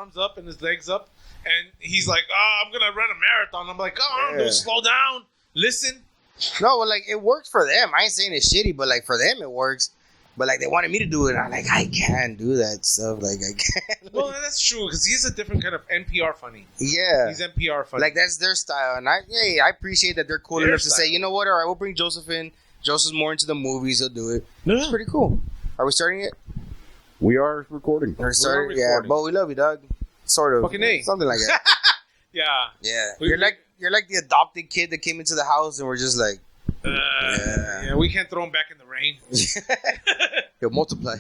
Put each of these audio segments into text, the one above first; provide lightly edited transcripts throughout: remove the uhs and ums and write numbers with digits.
arms up and his legs up, and he's like, "Oh, I'm gonna run a marathon." I'm like, "Oh, dude, slow down, listen." No, well, like, it works for them. I ain't saying it's shitty, but, like, for them, it works. But, like, they wanted me to do it. And I'm like, I can't do that stuff. Like, I can't. Well, that's true, because he's a different kind of NPR funny. Yeah. He's NPR funny. Like, that's their style. And I appreciate that they're cool enough to say, you know what? All right, we'll bring Joseph in. Joseph's more into the movies. He'll do it. Yeah. It's pretty cool. Are we starting it? We are recording. We're starting. Yeah, but we love you, dog. Sort of. Fucking A. Something like that. Yeah. Yeah. You're like the adopted kid that came into the house and we're just like, yeah, we can't throw him back in the rain. He'll multiply.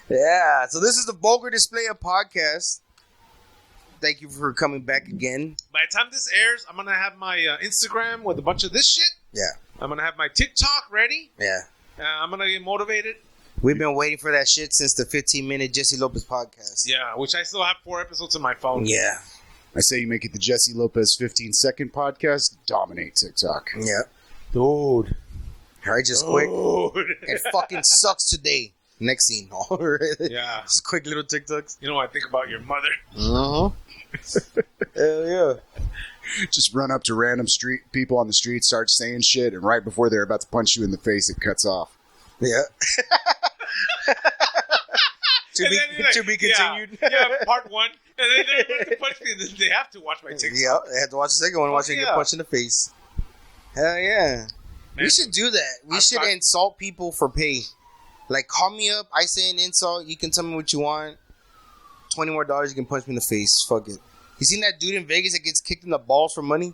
Yeah, so this is the Vulgar Display of Podcast. Thank you for coming back again. By the time this airs, I'm going to have my Instagram with a bunch of this shit. Yeah. I'm going to have my TikTok ready. Yeah. I'm going to get motivated. We've been waiting for that shit since the 15-minute Jesse Lopez podcast. Yeah, which I still have 4 episodes on my phone. Yeah. I say you make it the Jesse Lopez 15-second podcast. Dominate TikTok. Yeah. Dude. I just quit. It fucking sucks today. Next scene. Yeah. Just quick little TikToks. You know what I think about your mother? Uh-huh. Hell yeah. Just run up to random street people on the street, start saying shit, and right before they're about to punch you in the face, it cuts off. Yeah. To be continued. Yeah, part 1. And then they're about to punch me, and then they have to watch my TikTok. Yeah, they have to watch the second one. Watch it get punched in the face. Hell yeah. Man, we should do that. We should insult people for pay. Like, call me up. I say an insult. You can tell me what you want. $20 more, you can punch me in the face. Fuck it. You seen that dude in Vegas that gets kicked in the balls for money?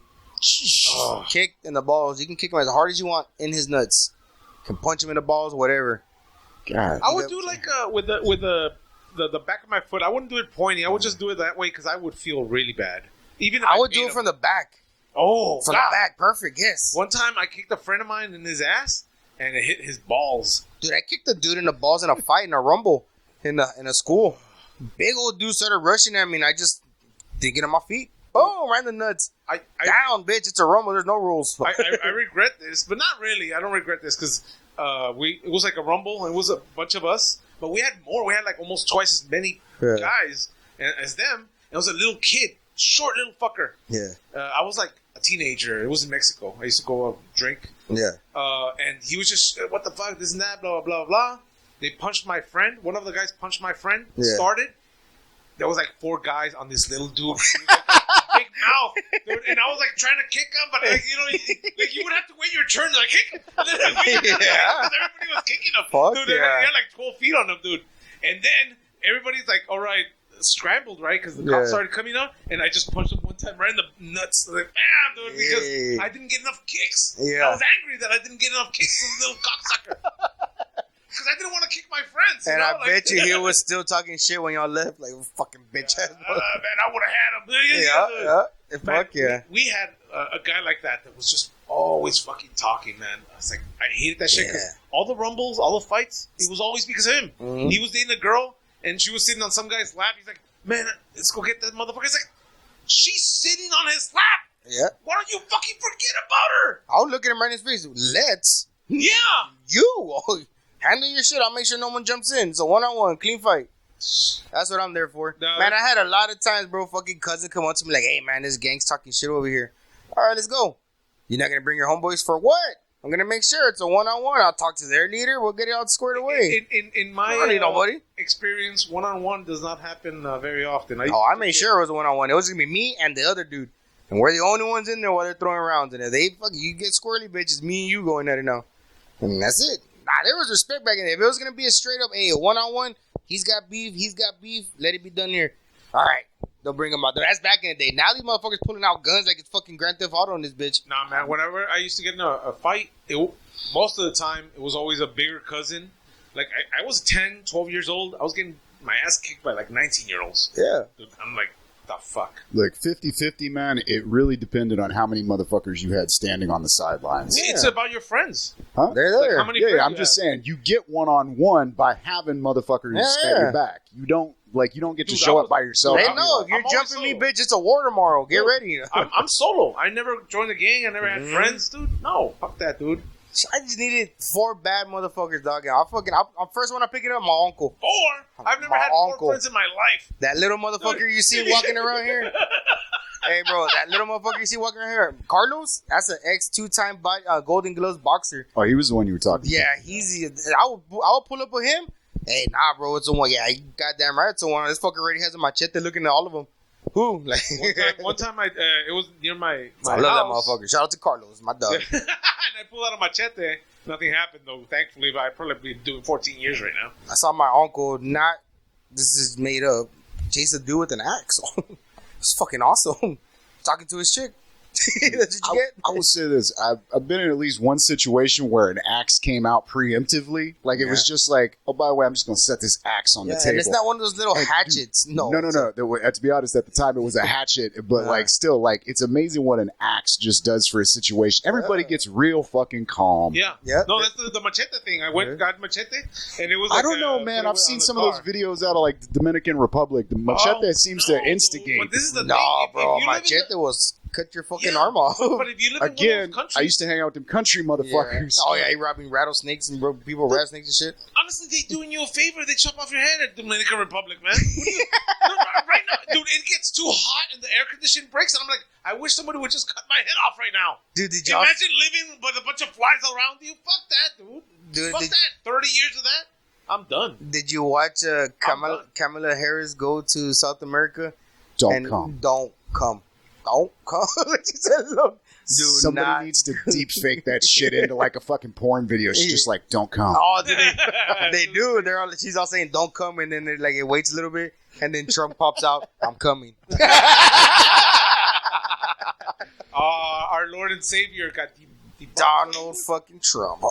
Kicked in the balls. You can kick him as hard as you want in his nuts. You can punch him in the balls, whatever. God. I would do like with the back of my foot. I wouldn't do it pointing. I would just do it that way because I would feel really bad. Even if I would do it from the back. Oh, from the back. Perfect. Yes. One time I kicked a friend of mine in his ass and it hit his balls. Dude, I kicked a dude in the balls in a fight in a rumble in a school. Big old dude started rushing at me and I just didn't get on my feet. Boom, right in the nuts. Down, bitch. It's a rumble. There's no rules. I regret this, but not really. I don't regret this because it was like a rumble and it was a bunch of us, but we had more. We had like almost twice as many guys as them. It was a little kid, short little fucker. Yeah. I was like a teenager. It was in Mexico. I used to go drink. Yeah. And he was just, what the fuck, this and that, blah, blah, blah, blah. They punched my friend. One of the guys punched my friend. Yeah. Started. There was like 4 guys on this little dude. Big mouth. Dude. And I was like trying to kick him, but like, you would have to wait your turn to like kick him. And then everybody was kicking him. Fuck dude, yeah. They had like 12 feet on him, dude. And then everybody's like, all right, scrambled, right? Because the cops started coming up, and I just punched him one time right in the nuts. Like, bam, dude, because I didn't get enough kicks. Yeah. I was angry that I didn't get enough kicks from the little cocksucker. Because I didn't want to kick my friends. And I bet you he was still talking shit when y'all left. Like, fucking bitch ass. Man, I would have had him. Yeah. Fuck yeah. We had a guy like that was just always fucking talking, man. I was like, I hated that shit because all the rumbles, all the fights, it was always because of him. Mm-hmm. He was dating a girl, and she was sitting on some guy's lap. He's like, man, let's go get that motherfucker. He's like, she's sitting on his lap. Yeah. Why don't you fucking forget about her? I'll look at him right in his face. Let's. Yeah. You. Handle your shit. I'll make sure no one jumps in. It's a one-on-one, clean fight. That's what I'm there for. No, man, I had a lot of times, bro, fucking cousin come up to me like, hey, man, this gang's talking shit over here. All right, let's go. You're not going to bring your homeboys for what? I'm going to make sure it's a one-on-one. I'll talk to their leader. We'll get it all squared away. In my experience, one-on-one does not happen very often. I made sure it was a one-on-one. It was going to be me and the other dude. And we're the only ones in there while they're throwing rounds. And if you get squirrely, bitch, it's me and you going at it now. And that's it. Nah, there was respect back in there. If it was going to be a straight up, hey, a one-on-one, he's got beef, let it be done here. All right, they'll bring him out. That's back in the day. Now these motherfuckers pulling out guns like it's fucking Grand Theft Auto on this bitch. Nah, man, whenever I used to get in a fight, most of the time, it was always a bigger cousin. Like, I was 10, 12 years old. I was getting my ass kicked by like 19-year-olds. Yeah. I'm like, the fuck? Like 50-50, man, it really depended on how many motherfuckers you had standing on the sidelines. Yeah. It's about your friends. Huh? They're there. Like, how many friends I'm just saying, you get one-on-one by having motherfuckers at your back. You don't get to show up by yourself. They know, if you're jumping me, bitch, it's a war tomorrow. Get ready. I'm solo. I never joined a gang. I never had friends, dude. No, fuck that, dude. I just needed 4 bad motherfuckers, dog. And I'm first one to pick it up, my uncle. 4? I've never had 4 friends in my life. That little motherfucker you see walking around here. Hey, bro, that little motherfucker you see walking around here, Carlos, that's an ex-2-time Golden Gloves boxer. Oh, he was the one you were talking Yeah, I would pull up with him. Hey, nah, bro, it's the one. Yeah, you goddamn right, it's the one. This fucker already has a machete looking at all of them. Who? Like, one time it was near my I love house. that motherfucker. Shout out to Carlos, my dog. And I pulled out a machete. Nothing happened, though, thankfully, but I'd probably be doing 14 years right now. I saw my uncle, this is made up, chase a dude with an axe. It's fucking awesome. Talking to his chick. That's what you get. I will say this. I've been in at least one situation where an axe came out preemptively. Like, it was just like, oh, by the way, I'm just going to set this axe on the table. And it's not one of those little hatchets. Dude, no. To be honest, at the time, it was a hatchet. But, like, still, like, it's amazing what an axe just does for a situation. Everybody gets real fucking calm. Yeah. No, that's the machete thing. I went and got machete, and it was I like don't know, man. I've seen some of those videos out of, like, the Dominican Republic. The machete seems to instigate. But this is the thing. No, bro. Machete was cut your fucking arm off. But if you live in one of those countries, I used to hang out with them country motherfuckers. Yeah. Oh yeah, he robbing rattlesnakes and people rattlesnakes and shit. Honestly, they doing you a favor. They chop off your head at Dominican Republic, man. No, right now, dude, it gets too hot and the air conditioning breaks, and I'm like, I wish somebody would just cut my head off right now. Dude, did you imagine living with a bunch of flies around you? Fuck that, dude. Fuck that. 30 years of that, I'm done. Did you watch Kamala Harris go to South America? Don't come. Don't come. She said, look, dude, somebody needs to deep fake that shit into like a fucking porn video. She's just like, don't come. Oh, dude, they do. She's all saying, don't come, and then they're like, it waits a little bit, and then Trump pops out, I'm coming. Our Lord and Savior got Donald fucking Trump.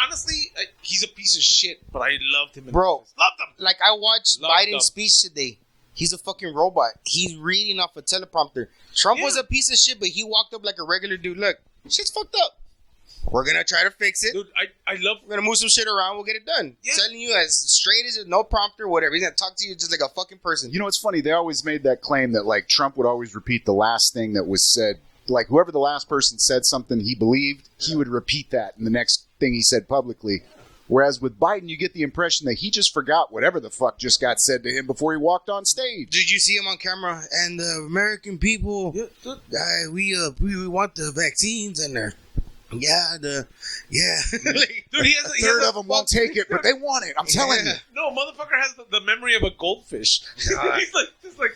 Honestly, he's a piece of shit, but I loved him. Bro, loved him. Like, I watched Biden's speech today. He's a fucking robot. He's reading off a teleprompter. Trump was a piece of shit, but he walked up like a regular dude. Look, shit's fucked up. We're going to try to fix it. Dude, I love... We're going to move some shit around. We'll get it done. Yeah. Telling you as straight as it, no prompter, whatever. He's going to talk to you just like a fucking person. You know, it's funny. They always made that claim that, like, Trump would always repeat the last thing that was said. Like, whoever the last person said something he believed, he would repeat that in the next thing he said publicly. Whereas with Biden, you get the impression that he just forgot whatever the fuck just got said to him before he walked on stage. Did you see him on camera? And the American people, we want the vaccines and they're... Dude, he has a third of them won't take it, but they want it. I'm telling you. No, motherfucker has the memory of a goldfish.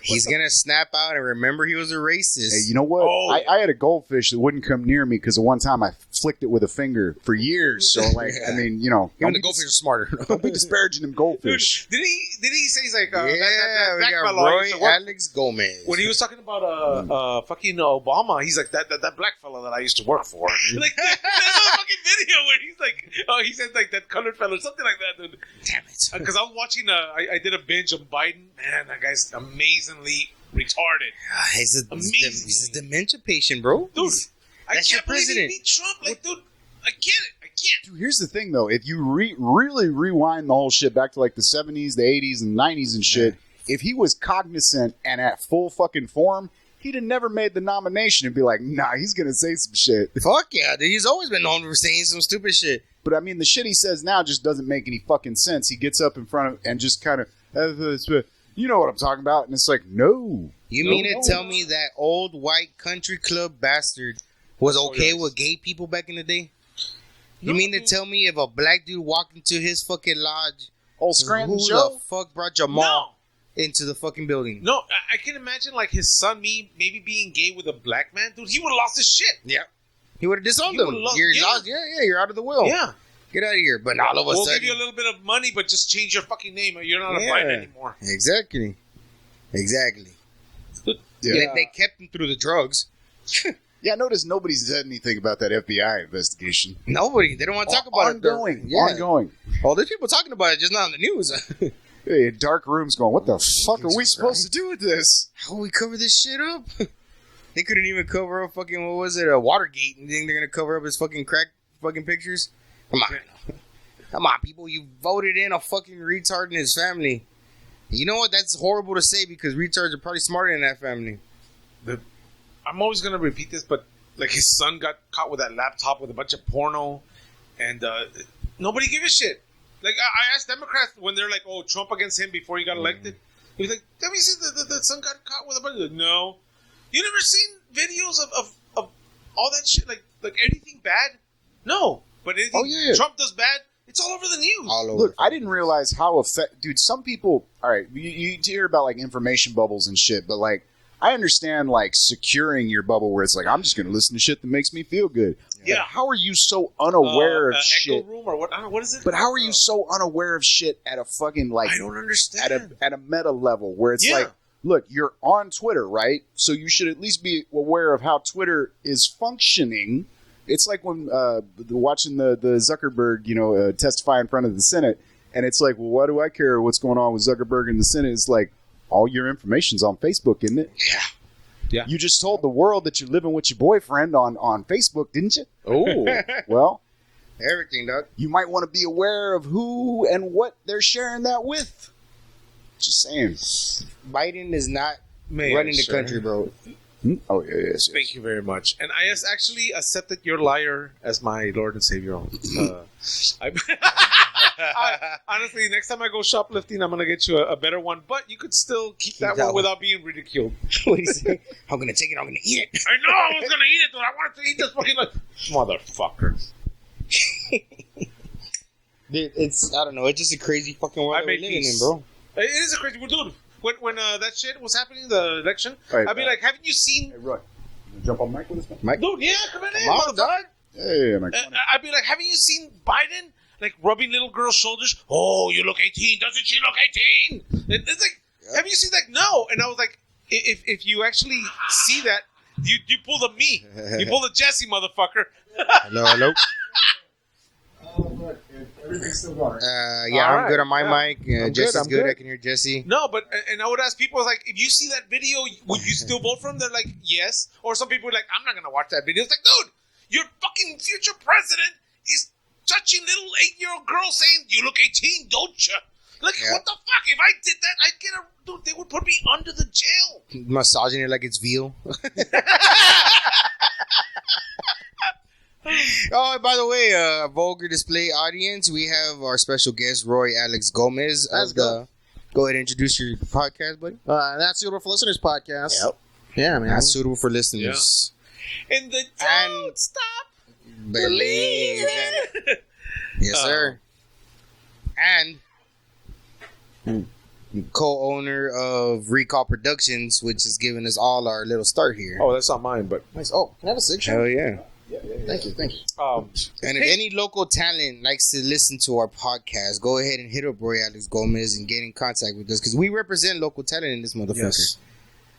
He's gonna snap out and remember he was a racist. Hey, you know what? I had a goldfish that wouldn't come near me because the one time I flicked it with a finger for years. So, like, I mean, you know, even the goldfish are smarter. Don't be disparaging them goldfish. Dude, did he say he's like that we black got fellow Roy Alex Gomez when he was talking about fucking Obama? He's like that black fellow that I used to work for. Like that fucking video where he's like, he said like that colored fellow, something like that, dude. Damn it! Because I was watching, I did a binge on Biden. Man, that guy's amazingly retarded. He's a dementia patient, bro. Dude, I that's can't your president. Believe he beat Trump. Like, dude, I get it. I can't. Dude, here's the thing, though. If you really rewind the whole shit back to like the 70s, the 80s, and 90s and shit, if he was cognizant and at full fucking form, he'd have never made the nomination and be like, nah, he's going to say some shit. Fuck yeah, dude. He's always been known for saying some stupid shit. But I mean, the shit he says now just doesn't make any fucking sense. He gets up in front of and just kind of, you know what I'm talking about. And it's like, no. You mean to tell me that old white country club bastard was okay with gay people back in the day? You mean to tell me if a black dude walked into his fucking lodge, old Scranton who show? the fuck brought Jamal into the fucking building? No, I can imagine like his son, maybe being gay with a black man. Dude, he would have lost his shit. Yeah. He would have disowned him. You're lost. You're out of the will. Yeah. Get out of here. But all of a sudden... We'll give you a little bit of money, but just change your fucking name. You're not a Biden anymore. Exactly. Yeah. They kept him through the drugs. Yeah, notice nobody said anything about that FBI investigation. Nobody. They don't want to talk about it. Ongoing. Oh, there's people talking about it, just not on the news. Hey, dark rooms going, what the fuck are we supposed to do with this? How we cover this shit up? They couldn't even cover up fucking, what was it, a Watergate. You think they're going to cover up his fucking crack fucking pictures? Come on, people. You voted in a fucking retard in his family. You know what? That's horrible to say because retards are probably smarter than that family. I'm always going to repeat this, but like his son got caught with that laptop with a bunch of porno, and nobody gave a shit. Like I asked Democrats when they're like, "Oh, Trump against him before he got elected." He was like, "Have you seen the son got caught with a bunch?" Like, no, you never seen videos of all that shit, like anything bad? No, but anything Trump does bad, it's all over the news. All over. Look, I didn't realize how dude. Some people, all right, you hear about like information bubbles and shit, but like I understand like securing your bubble where it's like I'm just going to listen to shit that makes me feel good. Yeah. But how are you so unaware of shit? Echo room or what? I don't know, what is it? But how are you so unaware of shit at a fucking like? I don't understand. At a meta level where it's like, look, you're on Twitter, right? So you should at least be aware of how Twitter is functioning. It's like when watching the Zuckerberg, testify in front of the Senate, and it's like, well, why do I care what's going on with Zuckerberg in the Senate? It's like all your information's on Facebook, isn't it? Yeah. You just told the world that you're living with your boyfriend on Facebook, didn't you? Oh, well, Everything, dog. you might want to be aware of who and what they're sharing that with. Just saying. Biden is not Mayor, running the sir. country, bro. Oh, yes. Thank you very much. And I actually accepted your liar as my Lord and Savior. Honestly, next time I go shoplifting, I'm going to get you a better one. But you could still keep that one without being ridiculed. What do you say? I'm going to take it. I'm going to eat it. I know I was going to eat it, but I wanted to eat this fucking motherfucker. Dude, I don't know. It's just a crazy fucking world I that we're made living in, peace. bro. It is a crazy world, dude. When that shit was happening, the election, Right, I'd be like, haven't you seen... Hey, Roy, you jump on mic with us, man? Mike? Dude, yeah, come in, Mom, motherfucker. dog. Hey, Mike. I'd be like, haven't you seen Biden like rubbing little girls' shoulders? Oh, you look 18. Doesn't she look 18? It's like, have you seen that? No. And I was like, if you actually see that, you pull the me. You pull the Jesse, motherfucker. Hello. Everything's still going. Yeah, All I'm good on my right. mic. Jesse's I'm good. good. I can hear Jesse. No, but and I would ask people, I was like, if you see that video, would you still vote for him? They're like, yes. Or some people are like, I'm not gonna watch that video. It's like, dude, your fucking future president is touching little 8-year-old girls saying, you look 18, don't you? Like, what the fuck? If I did that, I'd get dude, they would put me under the jail. Massaging it like it's veal. Oh, by the way, Vulgar Display audience, we have our special guest, Roy Alex Gomez. Go ahead and introduce your podcast, buddy. That's Suitable for Listeners podcast. Yep. Yeah, man. That's suitable for listeners. And the don't stop Believe it. Yes, sir. And co-owner of Recall Productions, which has given us all our little start here. Oh, that's not mine, but Nice. Oh, can I have a section? Hell yeah. Thank you. And if any local talent likes to listen to our podcast, go ahead and hit up Roy Alex Gomez and get in contact with us, because we represent local talent in this motherfucker. Yes.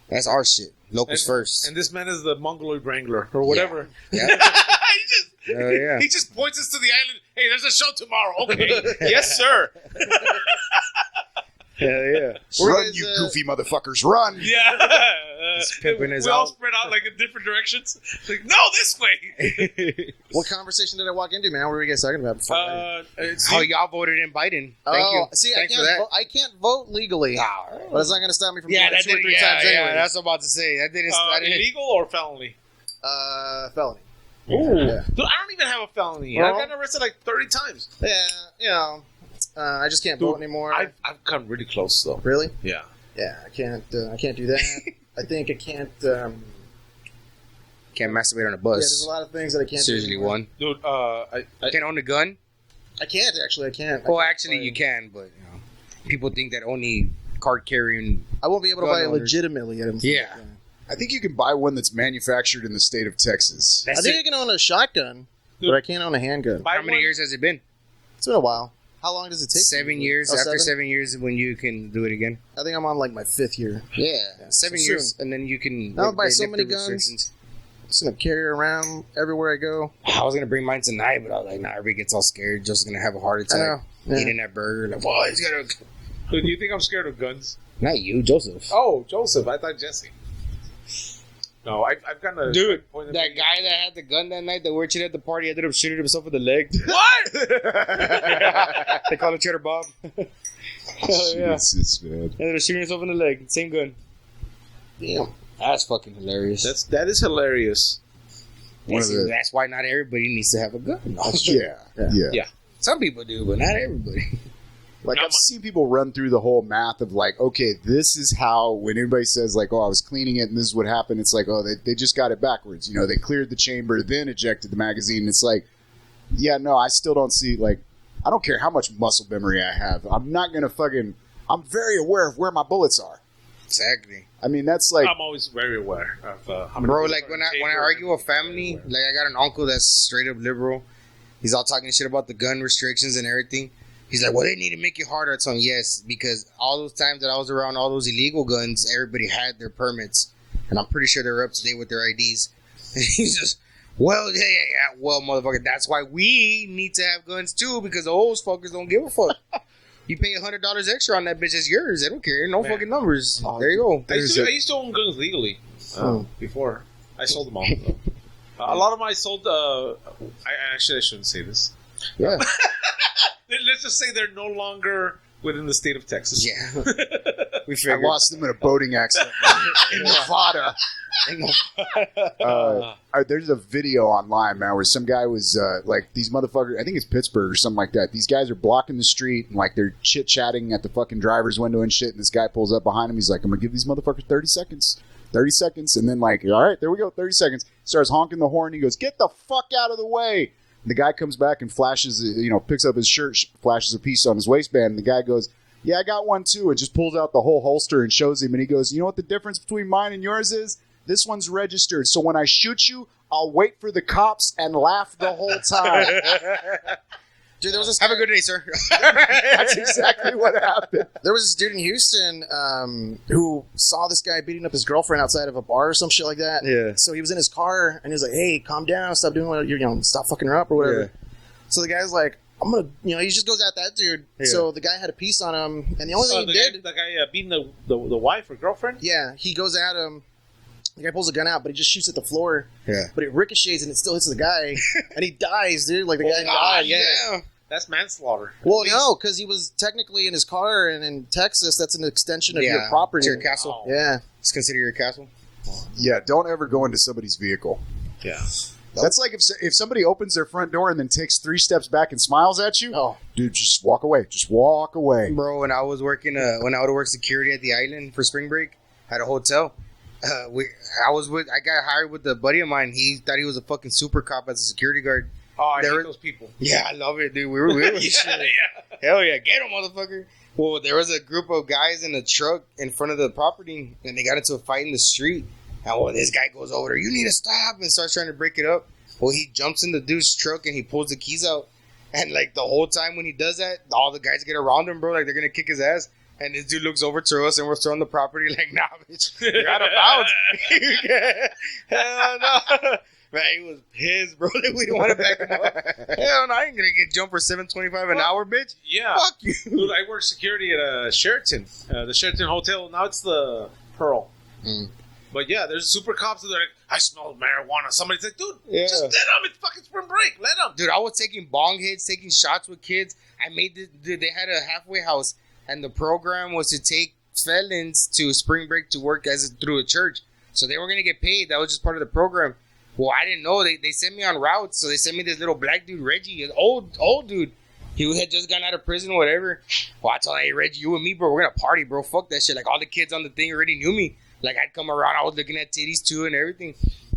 That's our shit. Locals first. And this man is the Mongoloid Wrangler or whatever. Yeah. He just points us to the island. Hey, there's a show tomorrow. Okay. Yes, sir. Hell yeah. Run, you goofy motherfuckers, run! Yeah. pimping his we all out. spread out like in different directions. Like, no, this way. What conversation did I walk into, man? What were you guys talking about before? Oh, y'all voted in Biden. Thank you. See, Thanks I for that. I can't vote legally, but it's not going to stop me from doing it two or three yeah, times yeah, anyway. that's what I'm about to say. I didn't. Illegal or felony? Felony. Ooh. Yeah. Dude, I don't even have a felony. Well, I've gotten arrested like 30 times. Yeah, I just can't vote anymore. I've come really close, though. Really? Yeah. Yeah, I can't do that. I think I can't. Can't masturbate on a Yeah, bus. there's a lot of things that I can't. Seriously, do anymore. one. Dude, I Can't own a gun. I can't actually. I can't. Well, actually, you can, but people think that only card carrying. I won't be able to Gun buy it owners. legitimately. I don't think. Yeah. I think you can buy one that's manufactured in the state of Texas. I think I can own a shotgun, Dude. but I can't own a handgun. How many years has it been? It's been a while. How long does it take? 7 years. Oh, After 7? 7 years, when you can do it again. I think I'm on like my 5th year. Yeah, Yeah, 7 so years, soon. and then you can. I'll buy they so lift many the guns. restrictions. I'm just gonna carry it around everywhere I go. I was gonna bring mine tonight, but I was like, nah, everybody gets all scared. Joseph's gonna have a heart I attack know. Yeah. eating that burger. Like, whoa, he's gonna. Dude, do you think I'm scared of guns? Not you, Joseph. Oh, Joseph. I thought Jesse. No, I've gotten a... Dude, point of that view. guy that had the gun that night that we were chilling at the party ended up shooting himself in the leg. What? They call him Cheddar Bob. Oh, yeah. Jesus, man. Ended up shooting himself in the leg. Same gun. Damn. That's fucking hilarious. That is hilarious. That's why not everybody needs to have a gun. No. Yeah. Some people do, but not everybody. Like, I've seen people run through the whole math of like, okay, this is how, when anybody says like, oh, I was cleaning it and this is what happened, it's like, oh, they just got it backwards. You know, they cleared the chamber, then ejected the magazine. It's like, yeah, no, I still don't see, like, I don't care how much muscle memory I have. I'm not going to I'm very aware of where my bullets are. Exactly. I mean, that's like... I'm always very aware of how many bro, like, when I argue with family, like, I got an uncle that's straight up liberal. He's all talking shit about the gun restrictions and everything. He's like, well, they need to make it harder. I told him, yes, because all those times that I was around all those illegal guns, everybody had their permits. And I'm pretty sure they're up to date with their IDs. And he's just, well, yeah, well, motherfucker, that's why we need to have guns too, because those fuckers don't give a fuck. You pay $100 extra on that bitch, it's yours. They don't care. No fucking numbers. There you go. I used to own guns legally before. I sold them all. A lot of them I sold. I shouldn't say this. Yeah. Let's just say they're no longer within the state of Texas. Yeah. I lost them in a boating accident in Nevada. There's a video online, man, where some guy was like, these motherfuckers, I think it's Pittsburgh or something like that. These guys are blocking the street and like they're chit-chatting at the fucking driver's window and shit. And this guy pulls up behind him. He's like, I'm going to give these motherfuckers 30 seconds. 30 seconds. And then like, all right, there we go. 30 seconds. Starts honking the horn. He goes, get the fuck out of the way. The guy comes back and flashes, picks up his shirt, flashes a piece on his waistband. And the guy goes, yeah, I got one too. And just pulls out the whole holster and shows him. And he goes, you know what the difference between mine and yours is? This one's registered. So when I shoot you, I'll wait for the cops and laugh the whole time. Dude, there was this Have a good day, sir. That's exactly what happened. There was this dude in Houston who saw this guy beating up his girlfriend outside of a bar or some shit like that. Yeah. So he was in his car and he was like, "Hey, calm down, stop doing what you're, stop fucking her up or whatever." Yeah. So the guy's like, "I'm gonna," he just goes at that dude. Yeah. So the guy had a piece on him, and the only thing he did, the guy beating the wife or girlfriend. Yeah, he goes at him. The guy pulls a gun out, but he just shoots at the floor. Yeah. But it ricochets and it still hits the guy, and he dies, dude. Like the guy died. Yeah. That's manslaughter. Well, no, because he was technically in his car, and in Texas, that's an extension of your property. It's your castle. Oh. Yeah. It's considered your castle. Yeah, don't ever go into somebody's vehicle. Yeah. That's like if somebody opens their front door and then takes 3 steps back and smiles at you. Oh, dude, just walk away. Just walk away. Bro, when I was working, when I would work security at the island for spring break at a hotel, I got hired with a buddy of mine. He thought he was a fucking super cop as a security guard. Oh, I hate those people. Yeah, I love it, dude. We were yeah. Hell yeah, get him, motherfucker. Well, there was a group of guys in a truck in front of the property, and they got into a fight in the street. And this guy goes over there, you need to stop, and starts trying to break it up. Well, he jumps in the dude's truck and he pulls the keys out. And like the whole time when he does that, all the guys get around him, bro. Like they're gonna kick his ass. And this dude looks over to us and we're still on the property. Like, nah, bitch, you're out of bounds. Hell no. Man, he was pissed, bro. We didn't want to back him up. Hell no, I ain't gonna get jumped for $7.25 an hour, bitch. Yeah. Fuck you. Dude, I work security at Sheraton, the Sheraton Hotel. Now it's the Pearl. Mm. But yeah, there's super cops that are like, I smell marijuana. Somebody's like, dude, just let them. It's fucking spring break. Let them. Dude, I was taking bong hits, taking shots with kids. They had a halfway house, and the program was to take felons to spring break to work through a church. So they were going to get paid. That was just part of the program. Well, I didn't know. They sent me on routes. So they sent me this little black dude, Reggie, an old dude. He had just gotten out of prison or whatever. Well, I told him, hey, Reggie, you and me, bro, we're going to party, bro. Fuck that shit. Like, all the kids on the thing already knew me. Like, I'd come around. I was looking at titties, too, and everything.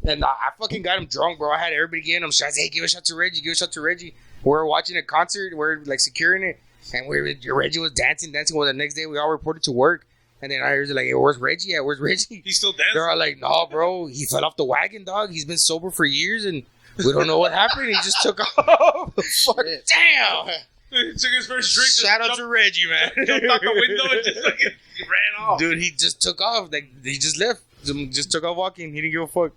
And I fucking got him drunk, bro. I had everybody getting him shots. Hey, give a shot to Reggie. Give a shot to Reggie. We're watching a concert. We're, like, securing it. And Reggie was dancing. Well, the next day, we all reported to work. And then I heard like, hey, where's Reggie at? Where's Reggie? He's still dancing? They're all like, no, bro. He fell off the wagon, dog. He's been sober for years, and we don't know what happened. He just took off. Fuck. Damn. He took his first drink. Shout out to Reggie, man. Jumped out the window and just like he ran off. Dude, he just took off. Like, he just left. Just took off walking. He didn't give a fuck.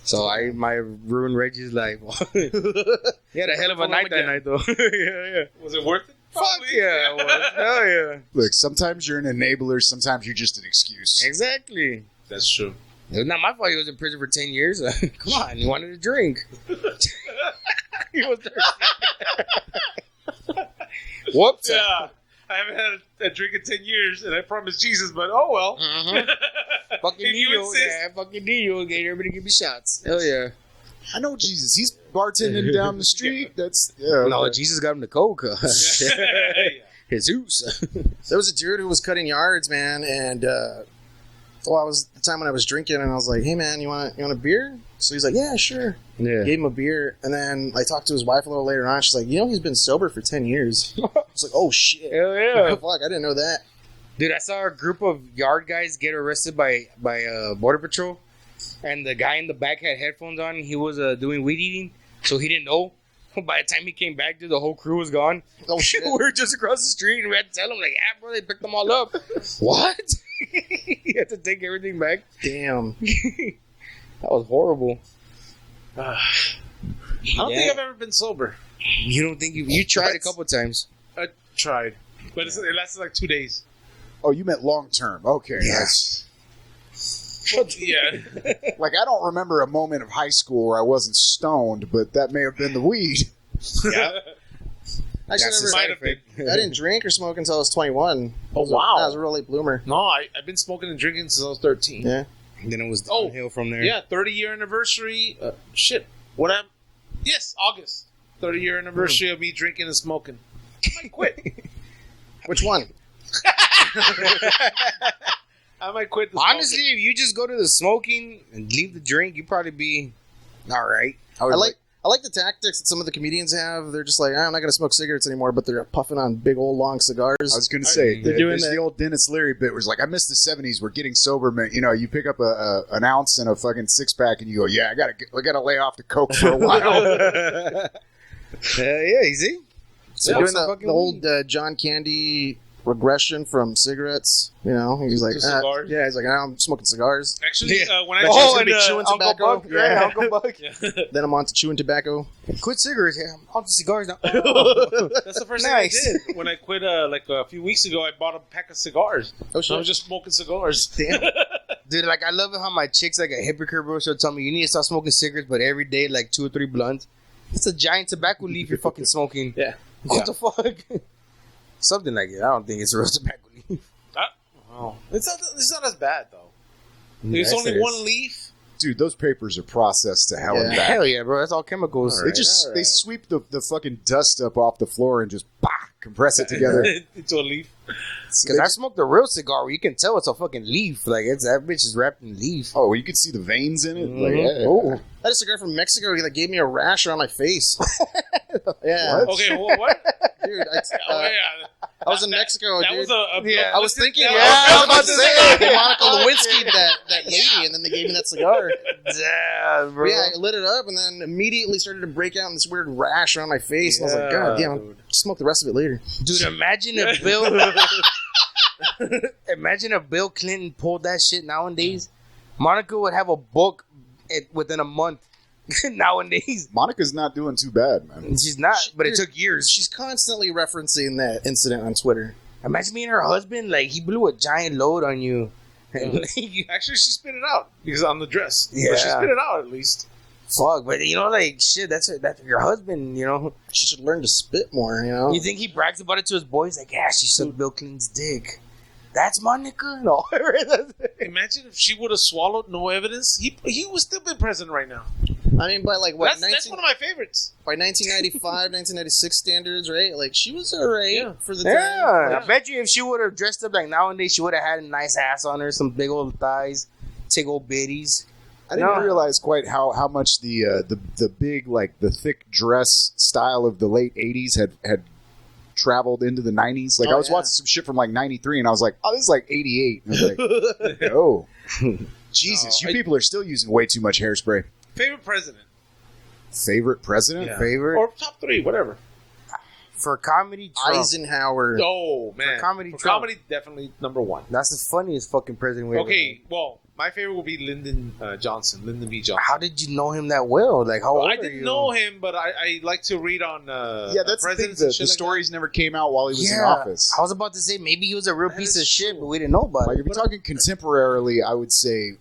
So I might ruin Reggie's life. He had a hell of a night that night, though. Yeah. Was it worth it? Fuck yeah, it was. Hell yeah. Look, sometimes you're an enabler, sometimes you're just an excuse. Exactly. That's true. It was not my fault he was in prison for 10 years. Come on, he wanted a drink. He was thirsty. Whoops. Yeah. I haven't had a drink in 10 years, and I promised Jesus, but oh well. Mm-hmm. Fucking Neo. Yeah, fucking Neo. Everybody give me shots. Hell yeah. I know Jesus. He's bartending down the street. That's No, Jesus got him the coke. Jesus. There was a dude who was cutting yards, man, and well, it was the time when I was drinking, and I was like, "Hey, man, you want a beer?" So he's like, "Yeah, sure." Yeah. Gave him a beer, and then I talked to his wife a little later on. She's like, "He's been sober for 10 years." I was like, "Oh shit, Hell yeah. fuck, I didn't know that." Dude, I saw a group of yard guys get arrested by Border Patrol, and the guy in the back had headphones on. He was doing weed eating, so he didn't know. By the time he came back, dude, the whole crew was gone. Oh shit. We were just across the street, and we had to tell him, like, yeah, bro, they picked them all up. What? He had to take everything back. Damn. That was horrible. I don't think I've ever been sober. You don't think you tried a couple times? I tried, but it lasted like 2 days. Oh, you meant long term. Okay. Yes. Yeah. Like, I don't remember a moment of high school where I wasn't stoned, but that may have been the weed. Yeah. Actually, Might have been. I didn't drink or smoke until I was 21. Oh, wow. I was a real late bloomer. No, I've been smoking and drinking since I was 13. Yeah. And then it was downhill from there. Yeah, 30-year anniversary. Yes, August. 30-year anniversary of me drinking and smoking. I might quit. Which one? I might quit the Honestly, smoking. if you just go to the smoking and leave the drink, you'd probably be all right. I like the tactics that some of the comedians have. They're just like, I'm not going to smoke cigarettes anymore, but they're puffing on big old long cigars. I was going to say, They're doing there's that. the old Dennis Leary bit where it's like, I miss the 70s. We're getting sober, man. You know, you pick up an ounce and a fucking six-pack and you go, yeah, I gotta lay off the coke for a while. Yeah, you see? So doing the old John Candy regression from cigarettes. You know, he's like, To cigars? yeah, he's like, I'm smoking cigars. Actually, when I Oh, just and chewing Uncle tobacco. Buck, right? Yeah. Uncle Buck. Then I'm on to chewing tobacco. Quit cigarettes. Yeah, I'm on to cigars now. That's the first Nice. thing I did. When I quit, like a few weeks ago, I bought a pack of cigars. Oh, So I shit. was just smoking cigars. Damn. Dude, like, I love it how my chick's like a hypocrite, bro. She'll tell me, you need to stop smoking cigarettes, but every day, like 2 or 3 blunts. It's a giant tobacco leaf you're fucking smoking. Yeah. What the fuck? Something like it. I don't think it's real tobacco leaf. Oh, it's not as bad though. There's Yes, only it is. one leaf. Dude, those papers are processed to hell and back. Hell yeah, bro. That's all chemicals. They sweep the fucking dust up off the floor and just compress it together. Into a leaf. Because I smoked a real cigar where you can tell it's a fucking leaf. Like, that bitch is wrapped in leaf. Oh, you can see the veins in it. Like, Mhm. yeah. Oh. I had a cigar from Mexico that gave me a rash around my face. Yeah. What? Okay, what? Dude, Oh, yeah. I was in Mexico, That dude. was a Yeah. I was thinking, that I was about to say, that. they Monica Lewinsky that lady, and then they gave me that cigar. Damn, bro. But yeah, I lit it up, and then immediately started to break out in this weird rash around my face. And I was like, God damn, I'll smoke the rest of it later. Dude, imagine if Bill Clinton pulled that shit nowadays. Monica would have a book within a month nowadays. Monica's not doing too bad, man. She's not, but it Dude, took years. She's constantly referencing that incident on Twitter. Imagine me and her husband, like, he blew a giant load on you. Actually, she spit it out because on the dress. Yeah. But she spit it out at least. Fuck, but you know, like, shit, that's your husband, you know? She should learn to spit more, you know? You think he brags about it to his boys? Like, yeah, she sucked Bill Clinton's dick. That's Monica? No. Imagine if she would have swallowed no evidence. He would still be president right now. I mean, by like, what, That's one of my favorites. by 1995, 1996 standards, right? Like, she was alright Yeah. for the time. Yeah, I bet you if she would have dressed up like nowadays, she would have had a nice ass on her, some big old thighs, big old bitties. I didn't No. realize quite how much the big, like, the thick dress style of the late 80s had traveled into the 90s. Like, Oh, I was yeah. watching some shit from, like, 93, and I was like, oh, this is, like, 88. And I was like, oh. Jesus, No, you people are still using way too much hairspray. Favorite president. Favorite president? Yeah. Favorite? Or top 3, whatever. For comedy, Trump. Eisenhower. Oh, man. comedy, For Trump. comedy, definitely number 1. That's the funniest fucking president we ever Okay, well, my favorite will be Lyndon Johnson. Lyndon B. Johnson. How did you know him that well? Like, how Well, old I are didn't you? know him, but I like to read on Yeah, that's the thing. presidents The and shit like stories never came out while he was in Yeah, office. I was about to say maybe he was a real That piece is of shit, true. but we didn't know about Like, it. if you're talking contemporarily, I would say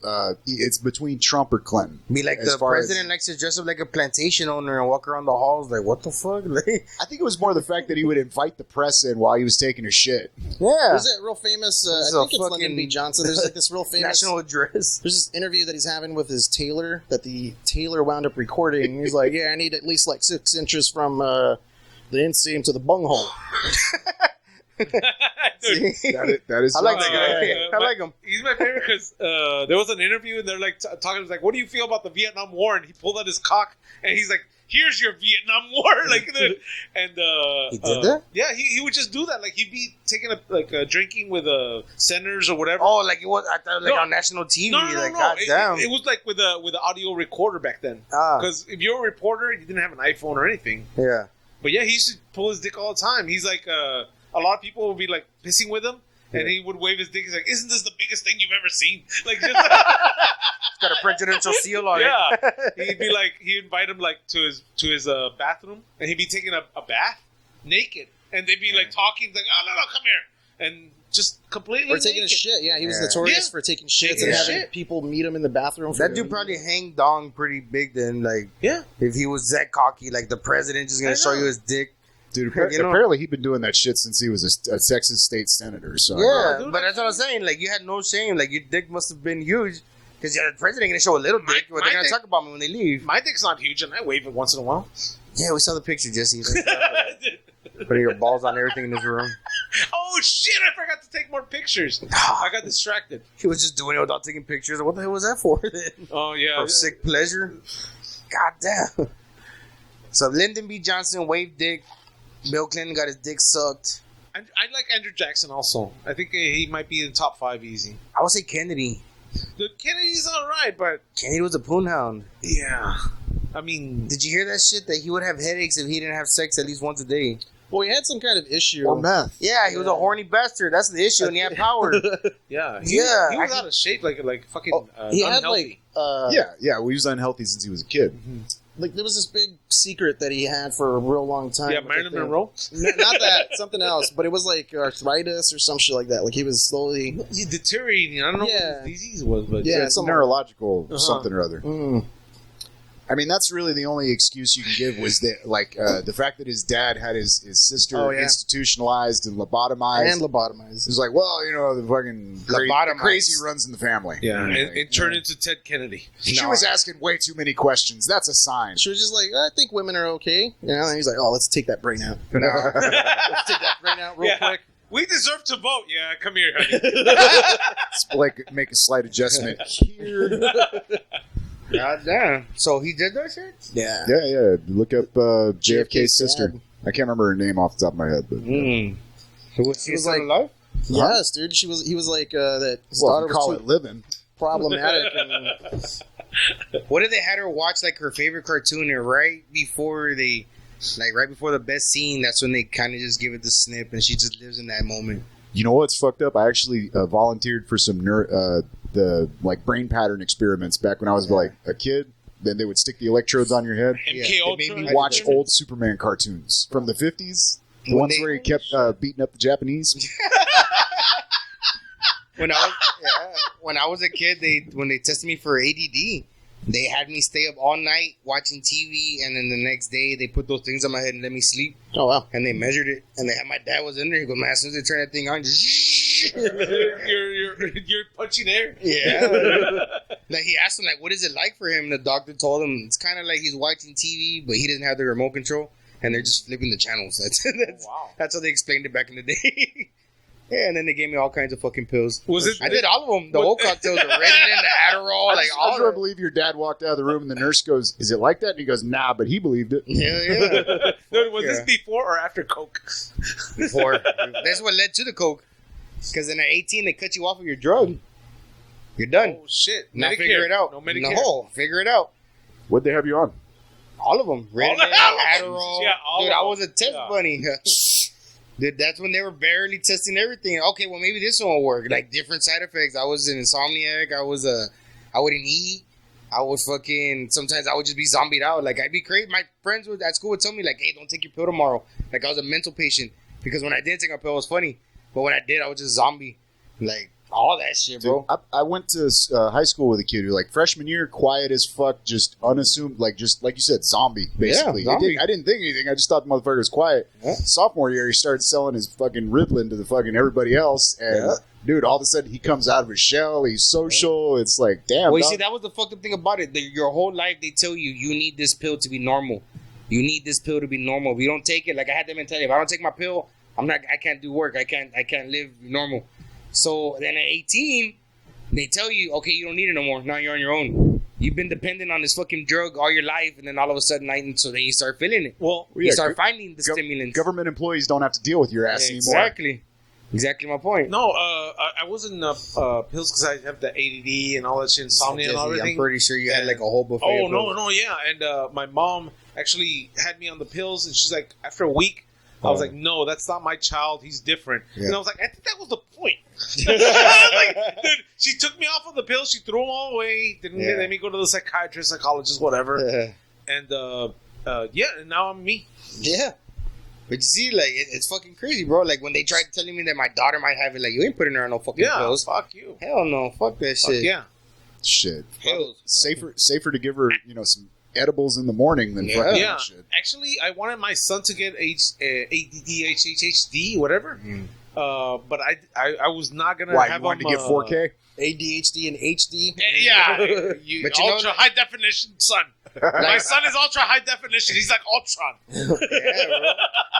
it's between Trump or Clinton. Be like as the far as- president likes to dress up like a plantation owner and walk around the halls like, what the fuck? Like, I think it was more the fact that he would invite the press in while he was taking a shit. yeah. There's that real famous, This is I a think it's Lyndon fucking B. Johnson. There's like this real famous National Address. There's this interview that he's having with his tailor that the tailor wound up recording. He's like, yeah, I need at least like 6 inches from the inseam to the bunghole. That is. I like that guy. I like him. He's my favorite because there was an interview and they're like talking like, "What do you feel about the Vietnam War?" And he pulled out his cock and he's like, "Here's your Vietnam War." Like, and He did that? yeah, he would just do that. Like he'd be taking drinking with senators or whatever. Oh, like it was. I thought like No. on national TV. No. Like, goddamn. It was like with the audio recorder back then. Ah. Because if you're a reporter, you didn't have an iPhone or anything. Yeah. But yeah, he used to pull his dick all the time. He's like, a lot of people would be like pissing with him, and he would wave his dick. He's like, "Isn't this the biggest thing you've ever seen?" Like, just It's got a presidential seal on yeah. it. He'd be like, he'd invite him like to his bathroom, and he'd be taking a bath naked, and they'd be like talking, like, "Oh no, come here," and just completely Or taking a naked. shit. Yeah, he was Yeah. notorious Yeah. for taking shits Taking and a having shit. people meet him in the bathroom. That dude probably hanged dong pretty big then. Like, Yeah. if he was that cocky, like the president just gonna I show know. you his dick. Dude, You know? apparently he'd been doing that shit since he was a Texas state senator. So Yeah, dude, but that's what I'm saying. Like, you had no shame. Like, your dick must have been huge. Because the president gonna show a little dick, but my they're gonna dick- talk about me when they leave. My dick's not huge, and I wave it once in a while. Yeah, we saw the picture, Jesse. Putting your balls on everything in this room. Oh shit! I forgot to take more pictures. I got distracted. He was just doing it without taking pictures. What the hell was that for then? Oh yeah. For sick pleasure? God damn. So Lyndon B. Johnson waved dick. Bill Clinton got his dick sucked. I like Andrew Jackson also. I think he might be in top 5 easy. I would say Kennedy. The Kennedy's all right, but Kennedy was a poonhound. yeah, I mean, Did you hear that shit? That he would have headaches if he didn't have sex at least once a day. Well, he had some kind of issue. or meth. Yeah, he was a horny bastard. That's the issue, and he had power. yeah, Yeah, he was I- out of shape, like fucking He had unhealthy. like Yeah. Well, he was unhealthy since he was a kid. like there was this big secret that he had for a real long time. Yeah, with Marilyn the thing. Monroe. Not that, something else, but it was like arthritis or some shit like that. Like he was slowly. He's deteriorating. I don't know Yeah. what his disease was, but Yeah, It's some- neurological something or other. Mm. I mean, that's really the only excuse you can give was that, like, the fact that his dad had his sister Oh, yeah. institutionalized and lobotomized. And lobotomized. It's like, well, you know, the fucking Lobotomized. crazy runs in the family. yeah, Like, and turned into Ted Kennedy. she No. was asking way too many questions. That's a sign. She was just like, I think women are okay. You know, and he's like, oh, let's take that brain out. No. Let's take that brain out real Yeah. quick. We deserve to vote. Yeah, come here, honey. It's like make a slight adjustment here. God damn. So he did that shit? Yeah. Yeah. Look up JFK's JFK's sister. dad. I can't remember her name off the top of my head, but So was he was still like- alive? Yes, dude. He was like that. His well, daughter if you call was it too living. problematic. And, What if they had her watch like her favorite cartoon and right before the best scene, that's when they kind of just give it the snip and she just lives in that moment. You know what's fucked up? I actually volunteered for some the like brain pattern experiments back when I was like a kid. Then they would stick the electrodes on your head. MK they Ultra. made me Watch old Superman cartoons from the 50s. The When ones they- where he kept beating up the Japanese. When I was a kid, when they tested me for ADD, they had me stay up all night watching TV, and then the next day they put those things on my head and let me sleep, oh wow. and they measured it, and my dad was in there. He goes, "Man, as soon as they turn that thing on, just you're punching air. yeah." Like he asked him, like, "What is it like for him?" And the doctor told him it's kind of like he's watching TV, but he doesn't have the remote control, and they're just flipping the channels. That's how they explained it back in the day. Yeah, and then they gave me all kinds of fucking pills. Was it? I did all of them. The whole cocktails, the Ritalin, the Adderall, like I all just of want to them. believe your dad walked out of the room and the nurse goes, "Is it like that?" And he goes, "Nah," but he believed it. Yeah. Dude, was this Yeah. before or after Coke? Before. That's what led to the coke. Because then at 18, they cut you off of your drug. You're done. Oh shit! Now Medicare. figure it out. No Medicare. No, figure it out. What'd they have you on? All of them. Ritalin, Adderall. Yeah, all Dude, of I them. was a test Yeah. bunny. Dude, that's when they were barely testing everything. Okay, well maybe this one will work. Like different side effects. I was an insomniac. I wouldn't eat. I was sometimes I would just be zombied out. Like I'd be crazy. My friends at school would tell me like, "Hey, don't take your pill tomorrow." Like I was a mental patient because when I did take my pill, it was funny. But when I did, I was just zombie. Like all that shit, bro. Dude, I went to high school with a kid who, like, freshman year, quiet as fuck, just unassuming, just like you said, zombie, basically. Yeah, zombie. I didn't think anything. I just thought the motherfucker was quiet. Yeah. Sophomore year, he started selling his fucking Ritalin to the fucking everybody else, and dude, all of a sudden he comes out of his shell. He's social. It's like, damn. Well, you dog. see, that was the fucked up thing about it. Your whole life, they tell you, you need this pill to be normal. You need this pill to be normal. If you don't take it, like I had that mentality, if I don't take my pill, I can't do work. I can't live normal. So then at 18, they tell you, okay, you don't need it no more. Now you're on your own. You've been dependent on this fucking drug all your life, and then all of a sudden, so then you start feeling it. Well, you start finding the stimulants. Government employees don't have to deal with your ass anymore. Exactly my point. No, I wasn't pills because I have the ADD and all that shit, insomnia and everything. I'm pretty sure you had like a whole buffet. Oh, no, yeah. And my mom actually had me on the pills, and she's like, after a week, I was like, no, that's not my child. He's different. Yeah. And I was like, I think that was the point. Like, dude, she took me off of the pills. She threw them all away. Didn't let me go to the psychiatrist, psychologist, whatever. And, and now I'm me. Yeah. But you see, like, it's fucking crazy, bro. Like, when they tried telling me that my daughter might have it, like, you ain't putting her on no fucking pills. Fuck you. Hell no. Fuck that shit. Yeah. Shit. Pills. Safer to give her, some edibles in the morning than fucking that shit. Actually, I wanted my son to get ADD, HHD, whatever. But I was not gonna have him. Why, you wanted to get 4K? ADHD and HD. Yeah, but ultra high definition, son. My son is ultra high definition. He's like Ultron. Yeah, bro.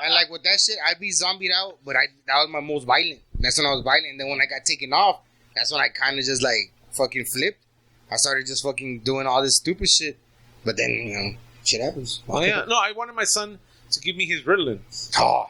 And like with that shit, I'd be zombied out, but that was my most violent. That's when I was violent. And then when I got taken off, that's when I kind of just like fucking flipped. I started just fucking doing all this stupid shit. But then, shit happens. Oh, yeah. No, I wanted my son to give me his Ritalin. Oh.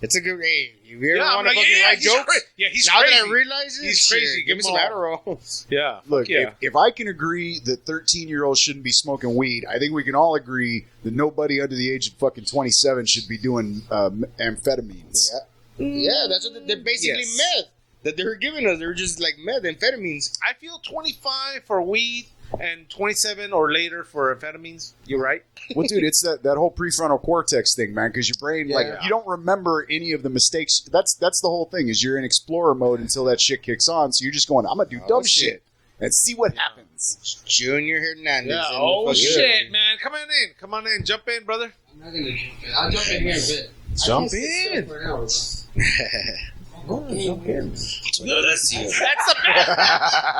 It's a good way. If you ever want to fucking write jokes, he's now crazy. That I realize it, he's crazy. Give me some Adderall. Yeah. Look, if I can agree that 13-year-olds shouldn't be smoking weed, I think we can all agree that nobody under the age of fucking 27 should be doing amphetamines. Yeah, that's what they're basically meth that they were giving us. They were just like meth, amphetamines. I feel 25 for weed and 27 or later for amphetamines. You're right. Well, dude, it's that whole prefrontal cortex thing, man, because your brain, you don't remember any of the mistakes. That's the whole thing, is you're in explorer mode until that shit kicks on, so you're just going, I'm going to do dumb shit and see what happens. Junior Hernandez. Yeah. Oh, shit, man. Come on in. Jump in, brother. I'm not going to jump in. I'll jump in here in a bit. Jump in. Jump in. That's the best.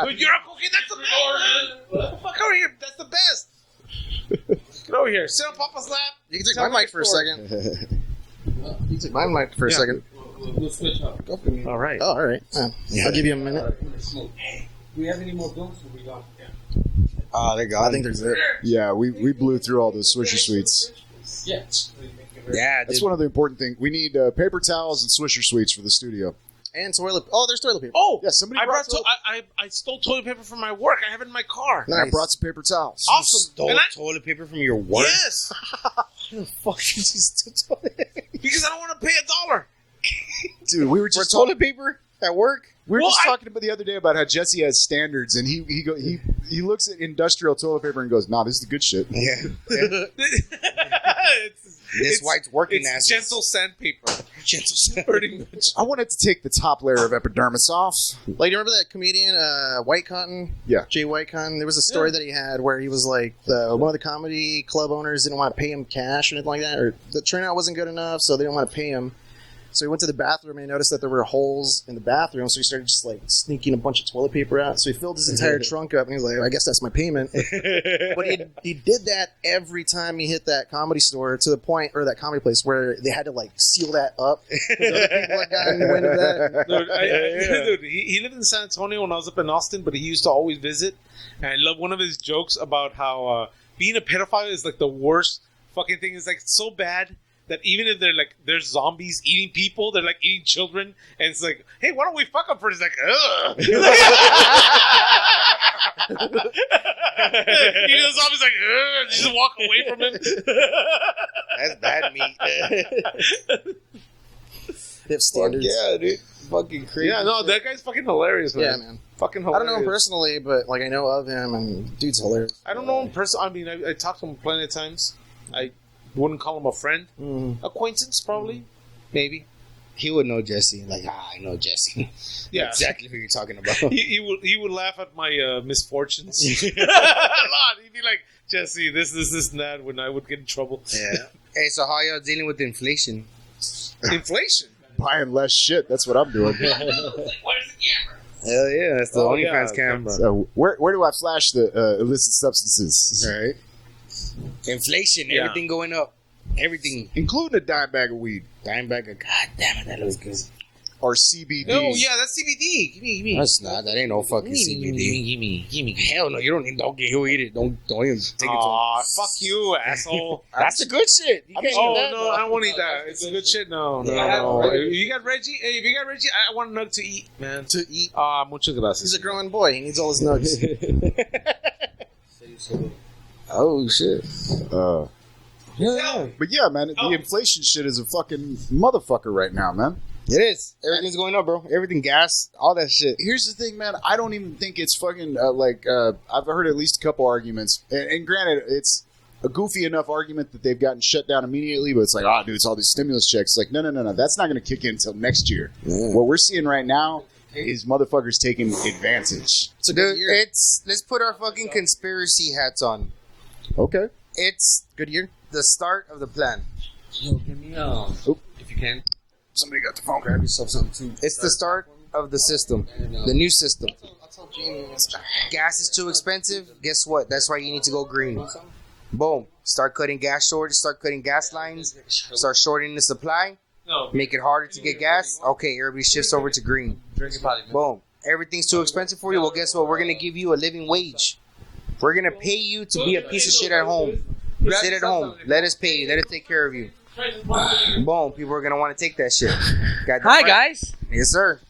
Dude, you're a cookie. That's the best. Fuck over here. That's the best. Get over here. Sit on Papa's lap. You can take my mic for a second. You can take my mic for a second. We'll switch up. Go for me. All right. Oh, all right. I'll give you a minute. Do we have any more bills? Or we gone? Oh, they're gone. I think there's it. Yeah, we blew through all those Swisher Sweets. Yeah. Yeah, that's one of the important things. We need paper towels and Swisher Sweets for the studio. And toilet. Oh, there's toilet paper. Oh, yeah. Somebody I stole toilet paper from my work. I have it in my car. Nice. I brought some paper towels. Awesome. Stole toilet paper from your work? Yes. How the fuck did you steal toilet paper? Because I don't want to pay $1. Dude, we were just toilet paper at work. We were just talking about the other day about how Jesse has standards, and he looks at industrial toilet paper and goes, "Nah, this is the good shit." Yeah. This white's working as gentle sandpaper. Gentle sandpaper. Pretty much. I wanted to take the top layer of epidermis off. Like, you remember that comedian, White Cotton? Yeah. Jay White Cotton? There was a story that he had where he was like, one of the comedy club owners didn't want to pay him cash or anything like that, or the turnout wasn't good enough, so they didn't want to pay him. So he went to the bathroom and he noticed that there were holes in the bathroom, so he started just like sneaking a bunch of toilet paper out. So he filled his entire trunk up and he was like, I guess that's my payment. But he did that every time he hit that comedy store, to the point, or that comedy place, where they had to like seal that up. Other people had gotten wind of that. Dude, he lived in San Antonio when I was up in Austin, but he used to always visit. And I love one of his jokes about how being a pedophile is like the worst fucking thing. It's like so bad that even if they're like, there's zombies eating people, they're like eating children, and it's like, hey, why don't we fuck them first? It's like, ugh. You know, the zombie's like, ugh, just walk away from him. That's bad meat. They have standards. Yeah, dude. Fucking crazy. Yeah, no, that guy's fucking hilarious, man. Yeah, man. Fucking hilarious. I don't know him personally, but like I know of him, and dude's hilarious. I don't know him personally. I mean, I talked to him plenty of times. I wouldn't call him a friend. Acquaintance, probably. Maybe. He would know Jesse. Like, I know Jesse. Yeah. Exactly who you're talking about. He would laugh at my misfortunes. A lot. He'd be like, Jesse, this, and that, when I would get in trouble. Yeah. Hey, so how y'all dealing with inflation? Inflation? Buying less shit. That's what I'm doing. Where's the camera? Hell yeah, that's the Oh, OnlyFans yeah. cam, bro. So where do I flash the illicit substances? All right. Inflation, Yeah. everything going up. Everything. Including a dime bag of weed Dime bag of, God damn it, that looks good. or CBD. Oh yeah, that's CBD. Give me. That's not. That ain't no fucking CBD. Give me. Hell no, you don't need. Don't get who eat it. Don't even take it to Aw, him. fuck you, asshole. That's the good shit. You can't eat Oh that. no, I don't want to eat that. It's a good shit. No. If you got Reggie, if you got Reggie, I want a nug to eat, man. To eat. Muchas gracias. He's a growing boy. He needs all his nugs. Oh shit. Yeah. But yeah, man, the inflation shit is a fucking motherfucker right now, man. It is. Everything's going up, bro. Everything, gas, all that shit. Here's the thing, man. I don't even think it's fucking I've heard at least a couple arguments, and granted, it's a goofy enough argument that they've gotten shut down immediately. But it's like, dude, it's all these stimulus checks. Like, no. That's not going to kick in until next year. What we're seeing right now is motherfuckers taking advantage. It's a good Dude, year. let's put our fucking conspiracy hats on. Okay. It's Good year. the start of the plan. Yo, give me if you can. Somebody got the phone. Grab yourself something too. It's the start of the system, the new system. I'll tell Jamie. Gas is too expensive. Guess what? That's why you need to go green. Boom. Start cutting gas shortages. Start cutting gas lines. Start shortening the supply. No. Make it harder to get gas. Okay, everybody shifts over to green. Drink it, probably. Boom. Everything's too expensive for you. Well, guess what? We're gonna give you a living wage. We're gonna pay you to be a piece of shit at home. Sit at home. Let us pay you. Let us take care of you. Boom. People are gonna want to take that shit. Got that Hi right. guys. Yes, sir.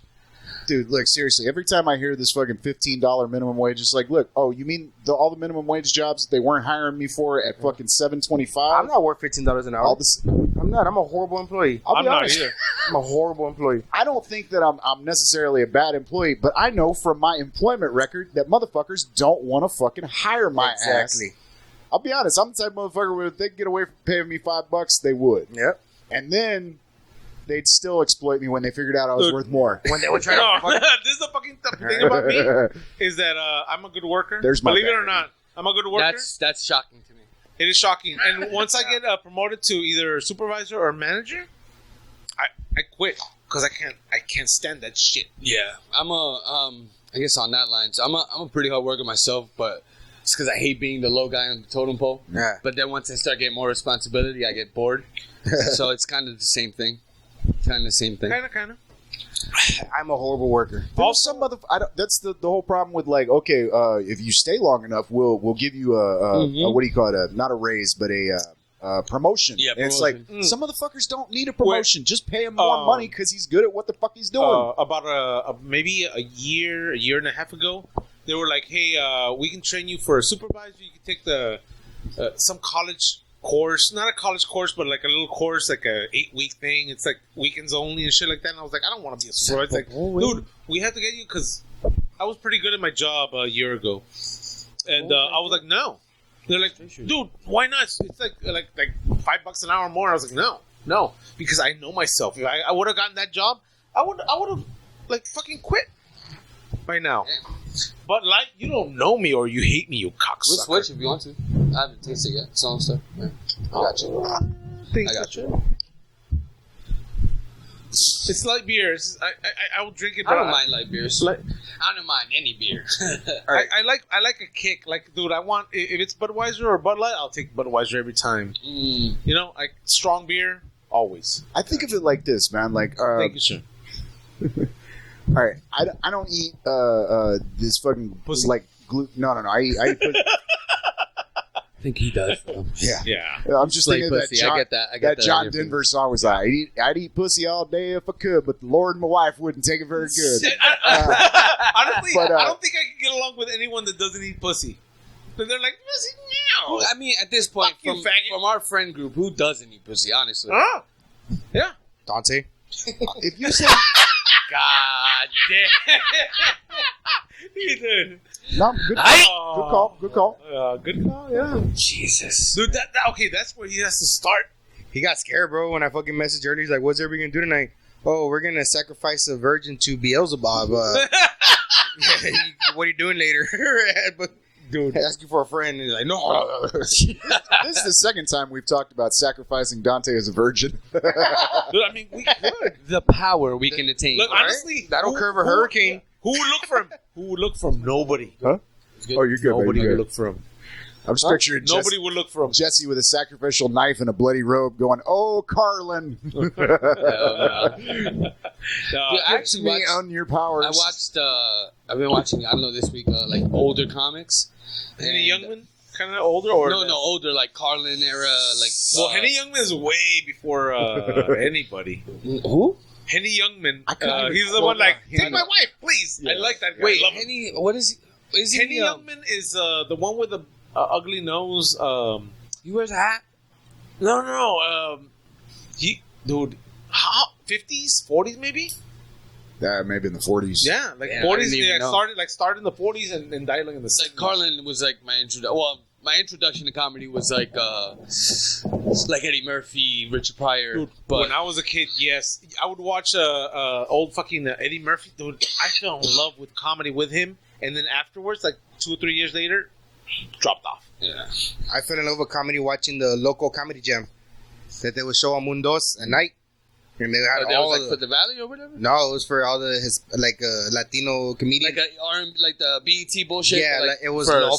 Dude, look, seriously, every time I hear this fucking $15 minimum wage, it's like, look, you mean all the minimum wage jobs that they weren't hiring me for at fucking $7.25? I'm not worth $15 an hour. All this, I'm not. I'm a horrible employee. I'll I'm be not honest. either. I'm a horrible employee. I don't think that I'm necessarily a bad employee, but I know from my employment record that motherfuckers don't want to fucking hire my ass. Exactly. I'll be honest. I'm the type of motherfucker where if they could get away from paying me $5, they would. Yep. And then they'd still exploit me when they figured out I was Dude. worth more. When they were trying No, to fucking this is the fucking thing about me is that I'm a good worker. There's my Believe it or bad. not, I'm a good worker. That's shocking to me. It is shocking. And once I get promoted to either supervisor or manager, I quit because I can't stand that shit. Yeah, I'm I guess on that line. So I'm a pretty hard worker myself, but it's because I hate being the low guy on the totem pole. Yeah. But then once I start getting more responsibility, I get bored. So it's kind of the same thing. Kind of. I'm a horrible worker. Also- Also, that's the whole problem with like, okay, if you stay long enough, we'll give you a what do you call it? Not a raise, but a promotion. Yeah, And it's like promotion. some motherfuckers don't need a promotion. Just pay him more money because he's good at what the fuck he's doing. About maybe a year and a half ago, they were like, "Hey, we can train you for a supervisor. You can take the some college course, not a college course, but like a little course, like a 8-week thing. It's like weekends only and shit like that." And I was like, "I don't want to be a supervisor." It's like, dude, we have to get you because I was pretty good at my job a year ago, and I was like, "No." They're like, "Dude, why not? It's like $5 an hour more." I was like, "No, because I know myself. If I would have gotten that job, I would have like fucking quit by now." But like, you don't know me or you hate me, you cocksucker. We'll switch if you want to. I haven't tasted it yet. So stuff. Yeah. I got you. Thanks, I got you. It's like beer. I will drink it. I But don't mind light beers. Like, I don't mind any beer. I like a kick. Like, dude, I want if it's Budweiser or Bud Light, I'll take Budweiser every time. Mm. You know, like strong beer, always. I think of it like this, man. Like, Thank you, sir. all right, I don't eat this fucking Pussy. like gluten. No. I eat pussy. I think he does. Yeah. Yeah. I'm just Like thinking of that pussy. John, I get that. I get that John on your Denver song was like, I'd eat pussy all day if I could, but the Lord and my wife wouldn't take it very good. Honestly, but, I don't think I can get along with anyone that doesn't eat pussy. But they're like, pussy, Well, meow. I mean, at this point, Fuck you, from faggot. our friend group, who doesn't eat pussy? Honestly, Huh? Yeah. Dante. If you say God damn. He did. no, good call, good call. Good call, yeah. Jesus. Dude, okay, that's where he has to start. He got scared, bro, when I fucking messaged earlier. He's like, what's everybody gonna do tonight? Oh, we're gonna sacrifice a virgin to Beelzebub. What are you doing later? But, dude, ask you for a friend. And he's like, no. This is the second time we've talked about sacrificing Dante as a virgin. Dude, I mean, we could. The power we can attain. Look, honestly, That'll curve a hurricane. Who would look for him? Who would look for him? Nobody. Huh? Oh, you're good. Nobody You're would good. look for him. I'm just picturing Nobody would look for him. Jesse with a sacrificial knife and a bloody robe going, "Oh, Carlin, Dude, I actually me watched. on your powers." I watched. I've been watching. I don't know this week. Like older comics. Henny And- Youngman, kind of older, or No, older, like Carlin era, like. Well, Henny Youngman is way before anybody. Who? Henny Youngman, I can't he's the recall one like, that. take my wife, please. I like that guy. Wait, I love him. Henny. What is he? Is he? Henny Youngman is the one with the ugly nose. He wears a hat. No. He, dude, how 50s, 40s, maybe? Maybe in the 40s. Yeah, like Yeah, I 40s. didn't even Yeah, know. started in the 40s and died like in the 60s. Like Carlin was like my introduction. Well, my introduction to comedy was like Eddie Murphy, Richard Pryor. Dude, But when I was a kid, yes, I would watch old fucking Eddie Murphy. Dude, I fell in love with comedy with him, and then afterwards, like 2 or 3 years later, dropped off. yeah, I fell in love with comedy watching the local comedy jam that they would show on Mundos at night. And they had that all was like the, for the Valley or whatever. no, it was for all the Latino comedians. Like like the BET bullshit. yeah, but, like, it was for Lopez,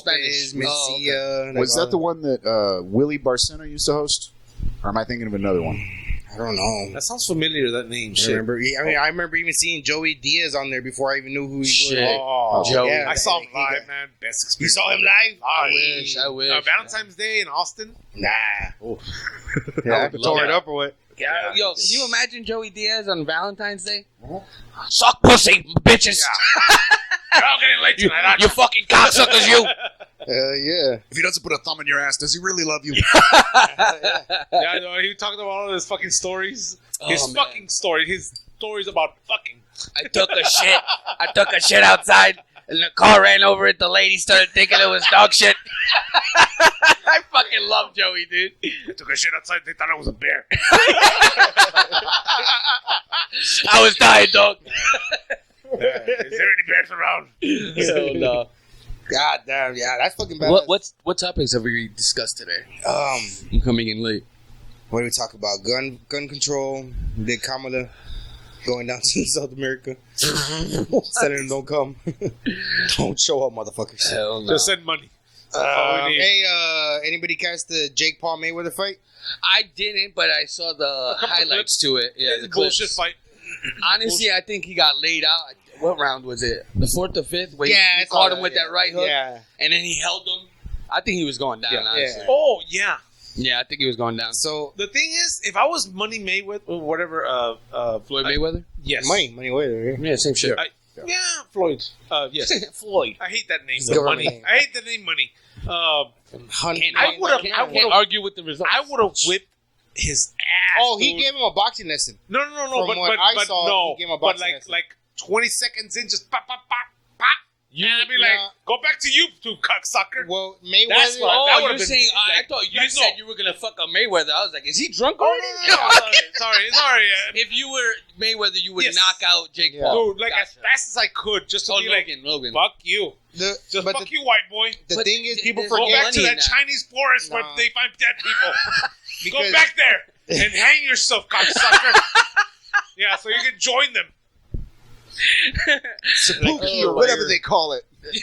Spanish. Mencia. Oh, okay. like Was all that the one that Willie Barcena used to host? Or am I thinking of another one? I don't know. That sounds familiar. That name, I shit. remember. I remember even seeing Joey Diaz on there before I even knew who he Shit. was. Oh, Joey. Yeah, I saw him he live, got- man. Best You experience. saw him live? I wish. Valentine's Day in Austin. Nah. Yeah, Tore it up or what? Yeah. Yo, can you imagine Joey Diaz on Valentine's Day? Suck pussy, bitches. You're all getting late tonight, aren't You fucking cocksuckers, you. Yeah. If he doesn't put a thumb in your ass, does he really love you? Yeah, I know. He talked about all of his fucking stories. His Oh, man. fucking story. His stories about fucking. I took a shit. I took a shit outside, and the car ran over it. The lady started thinking it was dog shit. I fucking love Joey, dude. I took a shit outside. They thought I was a bear. I was dying, dog. Is there any bears around? So, no. God damn. Yeah, that's fucking bad. What topics have we discussed today? Um, I'm coming in late. what do we talk about? Gun control. Did Kamala going down to South America? Senator, don't come. Don't show up, motherfuckers. Hell no. Just send money. all we need. Hey, anybody catch the Jake Paul Mayweather fight? I didn't, but I saw the couple highlights to it. Yeah, It's the a bullshit clips. fight. Honestly, I think he got laid out. What round was it? The 4th or 5th? Where Yeah, he it's caught all him with that, that right hook, Yeah. and then he held him. I think he was going down, Yeah. honestly. Yeah. Oh, yeah. Yeah, I think he was going down. So The thing is, if I was Money Mayweather or whatever, Floyd Mayweather? yes. money Mayweather. Yeah, same shit. Yeah, Floyd. Yes. Floyd. I hate that name. It's government Money. name. I hate the name Money. I would've- can't argue with the results. I would have whipped his ass. Oh, he dude. gave him a boxing lesson. No, From but, what but, I but saw, no, he gave him a but boxing lesson. like 20 seconds in, just pop, pop, pop, pop. You- And I'd be nah. like, go back to you, two cocksucker. Well, Mayweather. That's what- Oh, that you're would've been- saying? I like- thought you like, said no. you were gonna fuck a Mayweather. I was like, is he drunk Oh, already? sorry. If you were Mayweather, you would Yes. knock out Jake Yeah. Paul. Dude, like Gotcha. as fast as I could, just to Oh, be like, Logan. fuck you. Just Just fuck you, white boy. The But thing is, people there's Go no forget. back to money that in that. Chinese forest where Nah. they find dead people. Because- Go back there and hang yourself, cocksucker. Yeah, so you can join them. Spooky Oh, or whatever weird. they call it. Yeah.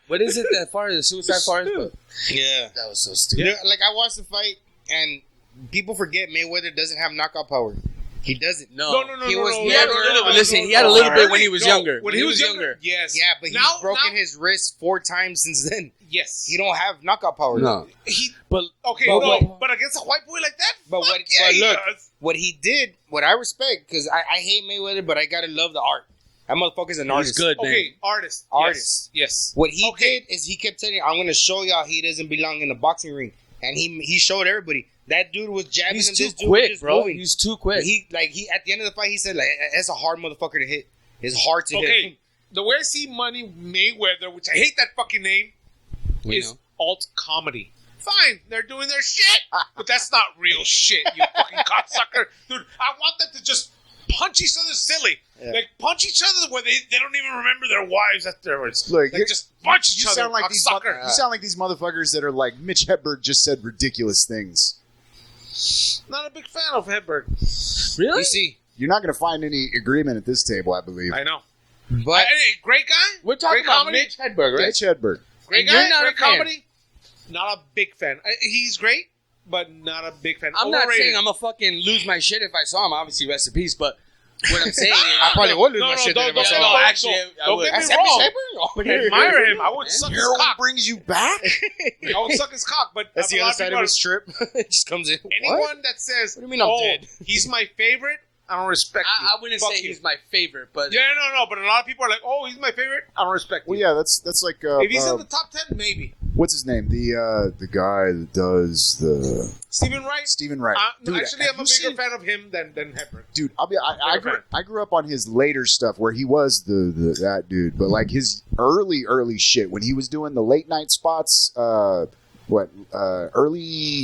What is it that far? The suicide forest? But Yeah. that was so stupid. Yeah, like I watched the fight, and people forget Mayweather doesn't have knockout power. He doesn't. No. He was He had a never- little bit. no, Listen, no, he had a no. little bit when he was No, younger. When he was younger, yes. Yeah, but he's Now- broken now- his wrist 4 times since then. Yes. He don't have knockout power. No, He, but okay, But no, what- but against a white boy like that? But fuck what- yeah, but he look, does. What he did, what I respect, because I hate Mayweather, but I gotta love the art. That motherfucker's an he's artist. good, man. Okay, artist. Artist. Yes. What he Okay. did is he kept telling you, I'm gonna show y'all he doesn't belong in the boxing ring. And he showed everybody. That dude was jabbing He's him. too This dude was quick, just bro. moving. He's too quick. He at the end of the fight he said like that's a hard motherfucker to hit. It's hard to hit. Okay, the way I see Money Mayweather, which I hate that fucking name, We is know. alt comedy. Fine, they're doing their shit, but that's not real shit, you fucking cocksucker. Dude, I want them to just punch each other silly. Yeah. Like, punch each other where they don't even remember their wives afterwards. Look, Like, just punch each You other, sound like these cocksucker. you sound like these motherfuckers that are like Mitch Hedberg just said ridiculous things. Not a big fan of Hedberg. Really? You see, You're not going to find any agreement at this table, I believe. I know. But Great guy. We're talking Great about comedy. Mitch Hedberg, right? Mitch Hedberg. Great And guy. you're not a Great fan. comedy. Not a big fan. He's great, but not a big fan. I'm not Overrated. saying I'm a fucking lose my shit if I saw him. Obviously, rest in peace. But what I'm saying is, I probably would lose No, my no, shit don't- if I don't- saw don't- him. no, actually, I don't would. get me That's wrong. Mitch I admire him. I would suck his Heroin cock. brings you back. I would suck his cock, but That's the a lot other side of people his trip. It just comes in. Anyone that says, What do you mean I'm dead? he's my favorite, I don't respect you. I wouldn't Fuck say you. he's my favorite, but Yeah, no, but a lot of people are like, oh, he's my favorite, I don't respect Well, you. yeah, that's like If he's in the top 10, maybe. what's his name? The guy that does the Stephen Wright? Stephen Wright. No, Dude, actually, have I'm a you bigger seen- fan of him than Hepburn. Dude, Bigger I grew up on his later stuff where he was that dude, but like his early shit when he was doing the late night spots, early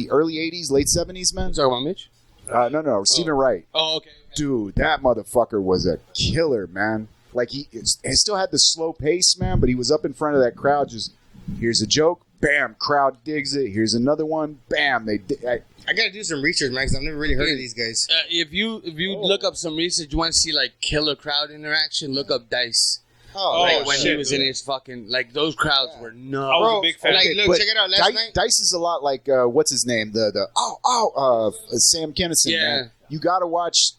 80s, late 70s, man. you talking about Mitch? No, Stephen Wright. Oh, okay. Dude, that motherfucker was a killer, man. Like he still had the slow pace, man, but he was up in front of that crowd. Just here's a joke, bam, crowd digs it. Here's another one, bam. I gotta do some research, man, because I've never really heard of these guys. If you look up some research, you want to see like killer crowd interaction, look up Dice. Oh, Like when he shit, was dude. in his fucking like those crowds were I nuts. was a big fan. Like, look, but check it out. Last night, Dice is a lot like what's his name? Sam Kinison. Yeah. Man. You gotta watch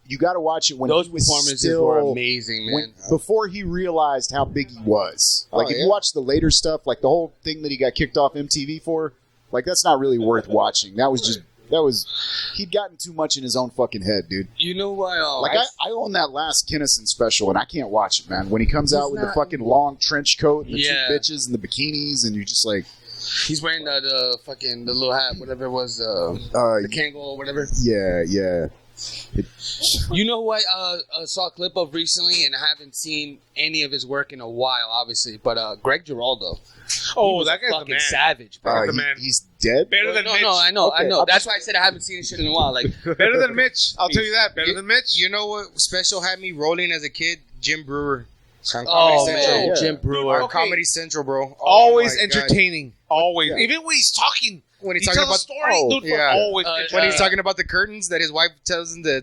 it when Those he was performances still, were amazing, man. before he realized how big he was. Like if yeah. you watch the later stuff, like the whole thing that he got kicked off MTV for, like that's not really worth watching. He'd gotten too much in his own fucking head, dude. You know why? Like I own that last Kinison special and I can't watch it, man. When he comes out with the not- fucking long trench coat and the Yeah. two bitches and the bikinis and you're just like, he's wearing the fucking the little hat, whatever it was, the Kangol or whatever. yeah. You know who I saw a clip of recently, and I haven't seen any of his work in a while, obviously. But Greg Giraldo, Oh, was that guy's the fucking man. savage, bro. the man. He's dead. Better than Mitch. No, I know. Okay, That's why I said I haven't seen his shit in a while. Like, Better than Mitch. I'll tell you that. Better than Mitch. you know what special had me rolling as a kid? Jim Brewer. On Comedy oh Central. man, Yeah. Jim Brewer. On Okay. Comedy Central, bro. Oh, Always my God. entertaining. Always. Yeah. Even when he's talking. When he's He talking tells a about story, dude, yeah. always When when entertaining. he's talking about the curtains that his wife tells him to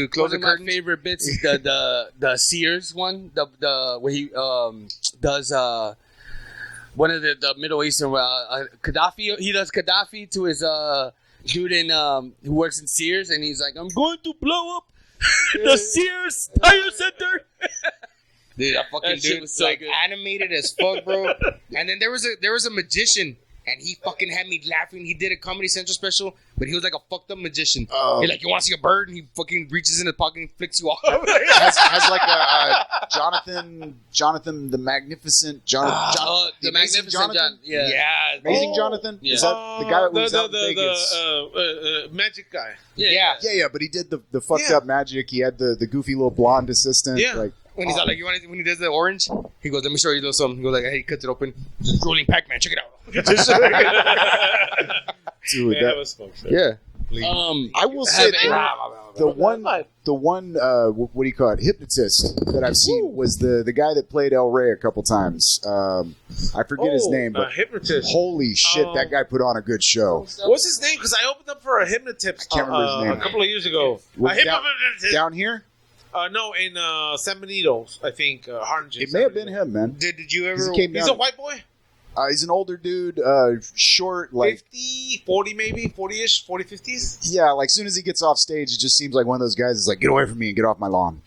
close One the of my curtains. favorite bits is the Sears one, the where he does one of the Middle Eastern Gaddafi. He does Gaddafi to his dude in who works in Sears, and he's like, "I'm going to blow up the Sears Tire Center." Dude, that fucking That shit dude was so like good. animated as fuck, bro. And then there was a magician, and he fucking had me laughing. He did a Comedy Central special, but he was like a fucked up magician. Oh. He's like, "You want to see a bird?" And he fucking reaches in his pocket and flicks you off. has like a Jonathan the Magnificent, The Amazing Magnificent Jonathan? John, yeah. Amazing Oh. Jonathan? Yeah. Is that the guy that lives out in Vegas? the magic guy. Yeah. Yeah, but he did the fucked Yeah. up magic. He had the goofy little blonde assistant. Yeah. Like, When he's like, when he does the orange, he goes, "Let me show you a little something." He goes like, "Hey," he cuts it open. Rolling Pac-Man, check it out. dude, Yeah, that was fun. Yeah. I will say Have the one what do you call it, hypnotist that I've seen was the guy that played El Rey a couple times. I forget his name, but hypnotist. holy shit, that guy put on a good show. What's his name? Because I opened up for a hypnotist Can't remember his name. a couple of years ago. Was A it hypnotist. Down here, No, in San Benito, I think. Harlingen. it may have been him, man. Did you 'Cause ever? he came He's down. a white boy. He's an older dude, short, like 50, 40 maybe, 40-ish, 40, 50s. yeah. Like as soon as he gets off stage, it just seems like one of those guys is like, "Get away from me and get off my lawn."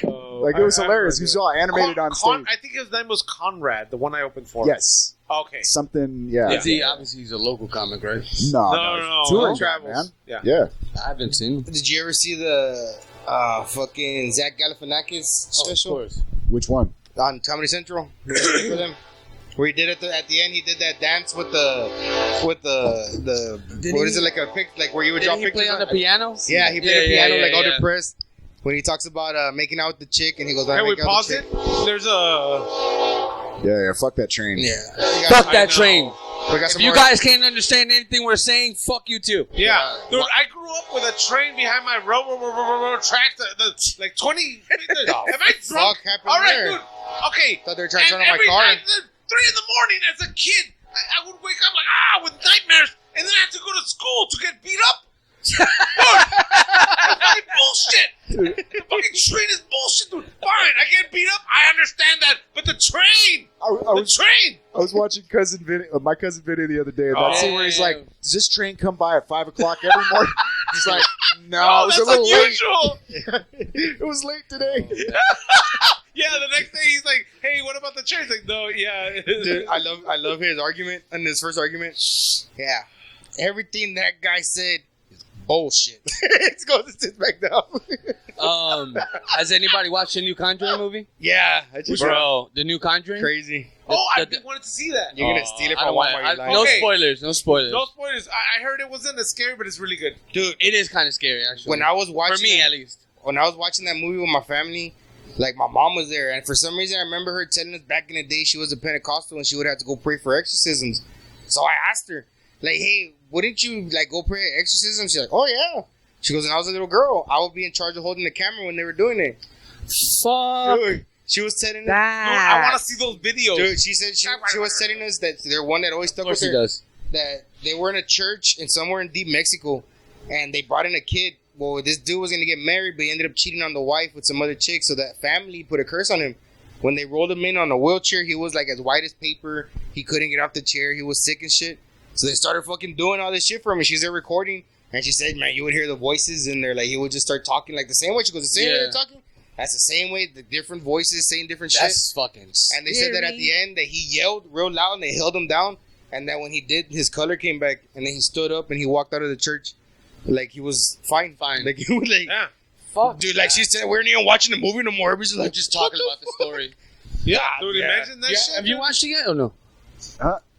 Like it was hilarious. He was all animated on stage. I think his name was Conrad, the one I opened for. Yes, Okay. something. Yeah. Is he obviously he's a local comic, right? No. Touring He guy, travels. man. Yeah. Yeah. I haven't seen him. Did you ever see the fucking Zach Galifianakis special Of course. Which one? on Comedy Central for them? Where he did it at the end, he did that dance with the Did what he- is it, like a pic, like where you would draw Did he pictures play on the piano? Yeah, he played the piano like all yeah. depressed. When he talks about making out with the chick, and he goes, "I Can we make out with pause the it? chick." There's a. Yeah. Fuck that train. Yeah, Fuck I that know. train. We got If some you more- guys can't understand anything we're saying, fuck you too. Yeah. Dude, I grew up with a train behind my railroad track, like 20. Am I drunk? fuck happened All right, there? dude. Okay. Thought they were trying to And turn on my every car. night, 3 in the morning as a kid, I would wake up like, with nightmares, and then I had to go to school to get beat up. Fucking bullshit. The fucking train is bullshit, dude. Fine, I get beat up. I understand that, but the train. I was watching my cousin Vinny the other day, and that scene where he's like, "Does this train come by at 5 o'clock every morning?" He's like, "No, it was a little unusual. late. It was late today." Yeah, the next day he's like, "Hey, what about the train?" He's like, "No, yeah." Dude, I love his argument and his first argument. Yeah, everything that guy said is bullshit. It goes to sit back down. Has anybody watched the new Conjuring movie? Yeah, I just Bro, the new Conjuring? crazy. I wanted to see that. You're gonna steal it I from don't want Walmart. it. No Okay. spoilers. No spoilers. No spoilers. I heard it wasn't as scary, but it's really good. Dude, It is kind of scary, actually. when I was watching, For me, at least. when I was watching that movie with my family, like my mom was there, and for some reason I remember her telling us back in the day she was a Pentecostal and she would have to go pray for exorcisms. So I asked her, like, "Hey, wouldn't you like go pray at exorcism?" She's like, "Oh yeah." She goes, "When I was a little girl, I would be in charge of holding the camera when they were doing it." Fuck Dude, she was telling us. Dude, I want to see those videos. Dude, she said she was telling us that they're one that always stuck Of course with he her. does. That they were in a church in somewhere in deep Mexico, and they brought in a kid. Well, this dude was gonna get married, but he ended up cheating on the wife with some other chick. So that family put a curse on him. When they rolled him in on a wheelchair, he was like as white as paper. He couldn't get off the chair. He was sick and shit. So they started fucking doing all this shit for him. And she's there recording, and she said, "Man, you would hear the voices in there. Like he would just start talking like the same way." She goes, "The same way they're talking. That's the same way. The different voices saying different shit." That's fucking And they said that at the end that he yelled real loud and they held him down. And that when he did, his color came back. And then he stood up and he walked out of the church like he was fine. Like he was like, Yeah. Fuck. dude, like she said, we weren't even watching the movie no more. We're just We're like, just talking about the story. Yeah, dude, imagine that Yeah, shit. have you watched it yet or no?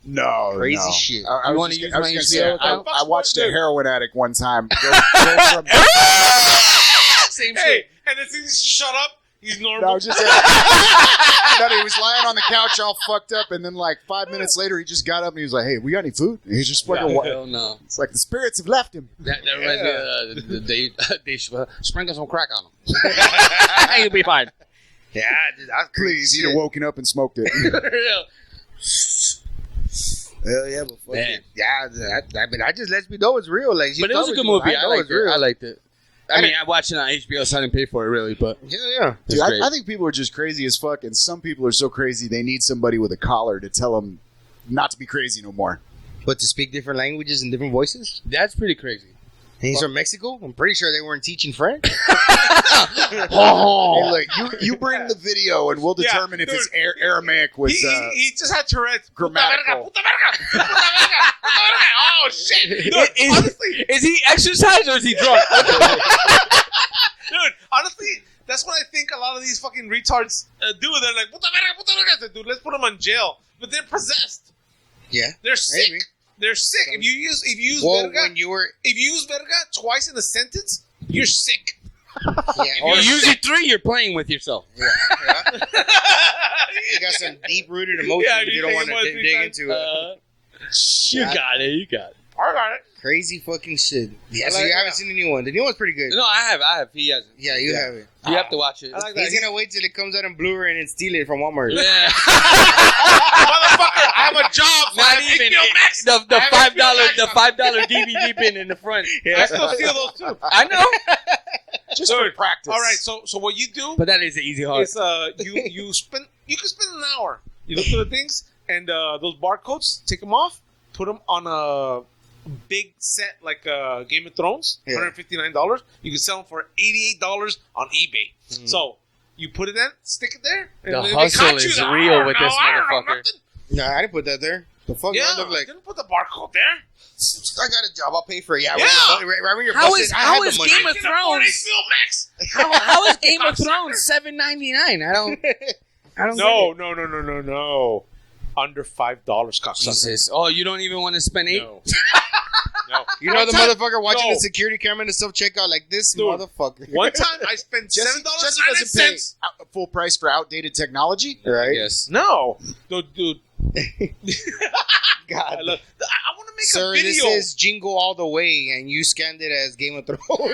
No, Crazy no. shit. I You was wanna just use gonna- I was my gonna HBO say, account? I watched a Dude. heroin addict one time. Go from Same Hey, and as soon as you shut up, he's normal. No, just he was lying on the couch all fucked up, and then like 5 minutes later, he just got up and he was like, "Hey, we got any food?" And he's just fucking. Hell no. It's like the spirits have left him. That reminds me they sprinkle some crack on him. And you'll be fine. yeah, dude, that's crazy. Please, he'd shit. have woken up and smoked it. Hell yeah, but fuck Man. it. Yeah, that just lets me know it's real. Like, she But it was told a me, good movie. I I know liked it's it. real. I liked it. I mean, I watched it on HBO, so I didn't pay for it really, but Yeah. it's Dude, great. I think people are just crazy as fuck, and some people are so crazy they need somebody with a collar to tell them not to be crazy no more. But to speak different languages and different voices? That's pretty crazy. And he's from Mexico? I'm pretty sure they weren't teaching French. Hey, look, you bring the video, and we'll Yeah, determine if dude. it's Aramaic was. He just had Tourette's. grammatical. Puta verga, puta verga, puta verga, puta verga. Oh shit! Dude, honestly, Is he exercised or is he drunk? dude, honestly, that's what I think a lot of these fucking retards do. They're like, puta verga, puta verga. I said, dude, let's put them in jail. But they're possessed. Yeah. They're sick. Maybe. They're sick. If you use Well, verga, when you were... if you use verga twice in a sentence, you're sick. Yeah, Or usually 3, you're playing with yourself. yeah. You got some deep-rooted emotions Yeah, that you you don't take want it more to than dig 3 times. into. You got it. You got it. I got it. Crazy fucking shit. Yeah, I so like you it. haven't seen the new one. The new one's pretty good. No, I have. He hasn't. Yeah, you have it. You have to watch it. I like that. He's gonna wait till it comes out in Blu-ray and then steal it from Walmart. Yeah. Motherfucker, I have a job. Not I have even HBO Max. the I have HBO $5 Max. DVD bin in the front. I still steal those too. I know. Just for Dude, practice. All right, so what you do But that is an easy heart. is you can spend an hour. You look through the things and those barcodes, take them off, put them on a big set like Game of Thrones, Yeah. $159. You can sell them for $88 on eBay. So you put it in, stick it there. And The then they hustle catch you. is They're like, real "I don't with know, this I don't know motherfucker." nothing." No, I didn't put that there. The fuck Yeah, do I look like? didn't put the barcode there. I got a job. I'll pay for it. Yeah. Yeah. Right when you're How busted, is- I how had the is money. Game I of can afford Thrones? HBO Max. How is Game of Thrones $7.99? I don't. No. Under $5, cocksucker. Jesus. Oh, you don't even want to spend $8? No. No. You know the One time- motherfucker watching No. the security camera in the self-checkout like this Dude. motherfucker. One time I spent Jesse $7.99. doesn't pay full price for outdated technology. Right? Yes. No, dude. God. I want to make Sir, a video. this is Jingle All the Way, and you scanned it as Game of Thrones. No,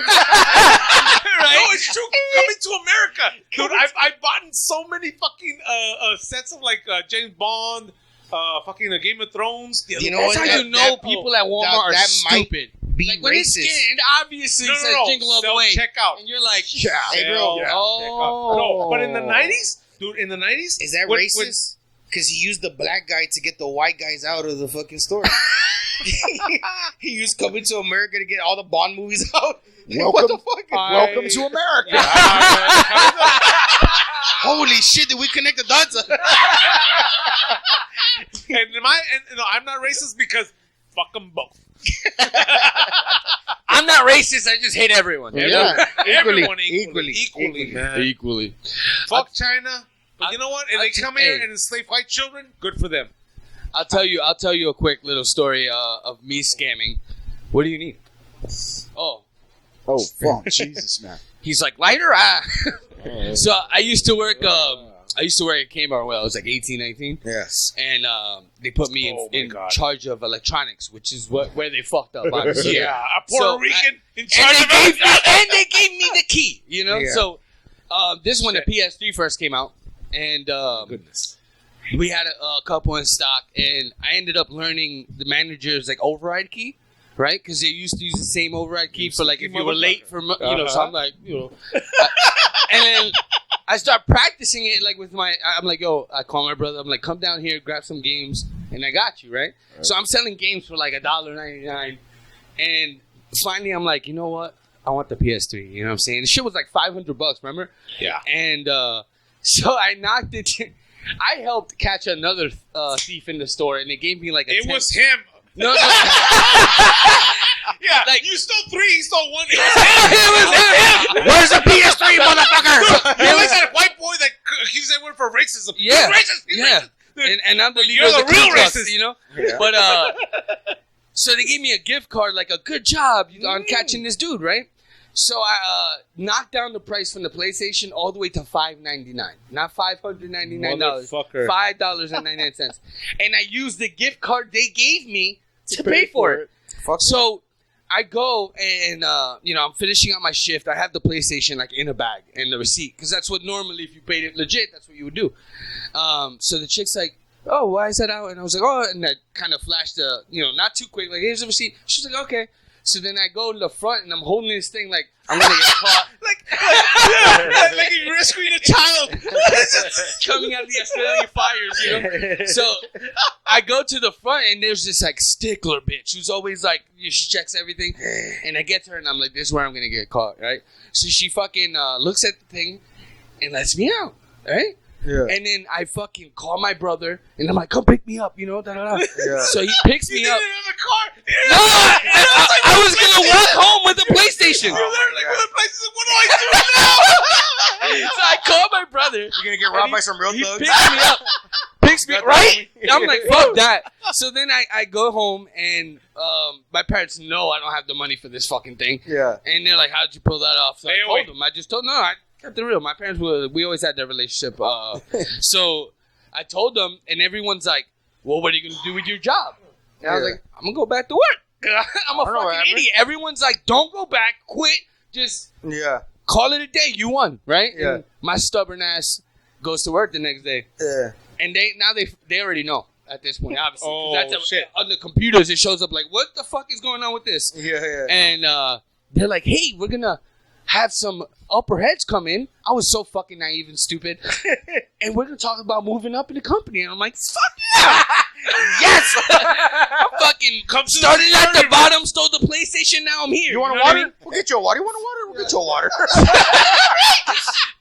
it's true. Coming to America, dude. I've bought so many fucking sets of like James Bond, fucking Game of Thrones. You know That's what? how you know people at Walmart are that might- stupid. be like when it's racist. it obviously says jingle all the way. Check out. And you're like, Hey, bro. No, but in the 90s, dude, in the 90s, Is that racist? Because he used the black guy to get the white guys out of the fucking store. He used Coming to America to get all the Bond movies out. What the fuck? Welcome to America. Holy shit! Did we connect the dots? I'm not racist because fuck them both. I'm not racist. I just hate everyone. Yeah. Everyone Equally. man. Equally. Fuck China. But you know what? If they come here and enslave white children, good for them. I'll tell you a quick little story of me scamming. What do you need? Oh, fuck. Jesus, man. he's like lighter. So I used to work. I used to work at Kmart when I was like 18, 19. Yes. And they put me in charge of electronics, which is where they fucked up. Obviously. Yeah, a Puerto Rican in charge of and they gave me the key. You know. Yeah. So this is when the PS3 first came out, and goodness. we had a couple in stock, and I ended up learning the manager's like override key. Right, because they used to use the same override key for like if you were late for So I'm like, and then I start practicing it like with I'm like, yo, I call my brother. I'm like, come down here, grab some games, and I got you, right? So I'm selling games for like $1.99, and finally I'm like, you know what? I want the PS3. You know what I'm saying? The shit was like $500. Remember? Yeah. And so I knocked it. I helped catch another thief in the store, and they gave me like It was him. No. Yeah, like you stole 3, he stole 1. It was him. Where's the PS3, motherfucker? He was that white boy that accused everyone for racism. Yeah. He's racist. He's Yeah. racist. And I'm the leader You're of the the real Ku Klux, racist. you know? Yeah. But, so they gave me a gift card, like a good job on catching this dude, right? So I knocked down the price from the PlayStation all the way to $5.99, not $599, Motherfucker. $5.99, and I used the gift card they gave me to pay for it. So I go and I'm finishing out my shift. I have the PlayStation like in a bag and the receipt because that's what normally if you paid it legit, that's what you would do. So the chick's like, "Oh, why is that out?" And I was like, "Oh," and I kind of flashed the not too quick, like, "Here's the receipt." She's like, "Okay." So then I go to the front and I'm holding this thing like I'm gonna get caught. like you're rescuing a child. Coming out of the Australian fires, you know? So I go to the front and there's this like stickler bitch who's always like, she checks everything. And I get to her and I'm like, this is where I'm gonna get caught, right? So she fucking looks at the thing and lets me out, right? Yeah. And then I fucking call my brother and I'm like, come pick me up, da da da. Yeah. So he picks You me did up. it in the car. No, I was gonna walk home with the PlayStation. You're there like, what do I do now? So I call my brother. You're gonna get robbed by some real He thugs? picks me up. Picks me up, right? I'm like, fuck that. So then I go home and my parents know I don't have the money for this fucking thing. Yeah. And they're like, how'd you pull that off? So I Layaway. told them. I just told them, no, I kept it real. My parents we always had that relationship. So I told them, and everyone's like, well, what are you going to do with your job? And I was like, I'm going to go back to work. I'm a fucking idiot. Everyone's like, don't go back. Quit. Just call it a day. You won, right? Yeah. And my stubborn ass goes to work the next day. Yeah. And they already know at this point, obviously. 'Cause Oh, shit. On the computers, it shows up like, what the fuck is going on with this? Yeah. And they're like, hey, we're going to have some upper heads come in. I was so fucking naive and stupid. And we're going to talk about moving up in the company. And I'm like, fuck yeah! Yes! I'm fucking started at the bottom, stole the PlayStation, now I'm here. You want know a what water? I mean? We'll get you a water. You want a water? We'll get you a water.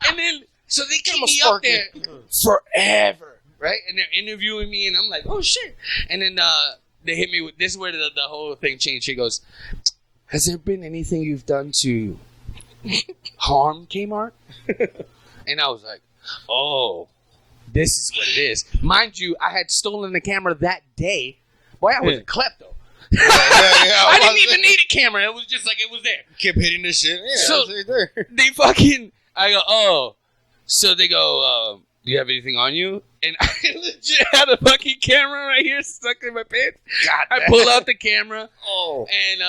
And then, so they keep him a me up Sparky. there forever, right? And they're interviewing me, and I'm like, oh, shit. And then they hit me with, this is where the whole thing changed. She goes, has there been anything you've done to harm Kmart? And I was like, oh, this is what it is. Mind you, I had stolen the camera that day. Boy, I was a klepto. I didn't even need a camera. It was just like it was there. Kept hitting this shit. Yeah, So- it's right there. They fucking, I go, oh. So they go, do you have anything on you? And I legit had a fucking camera right here stuck in my pants. I pull out the camera. Oh. And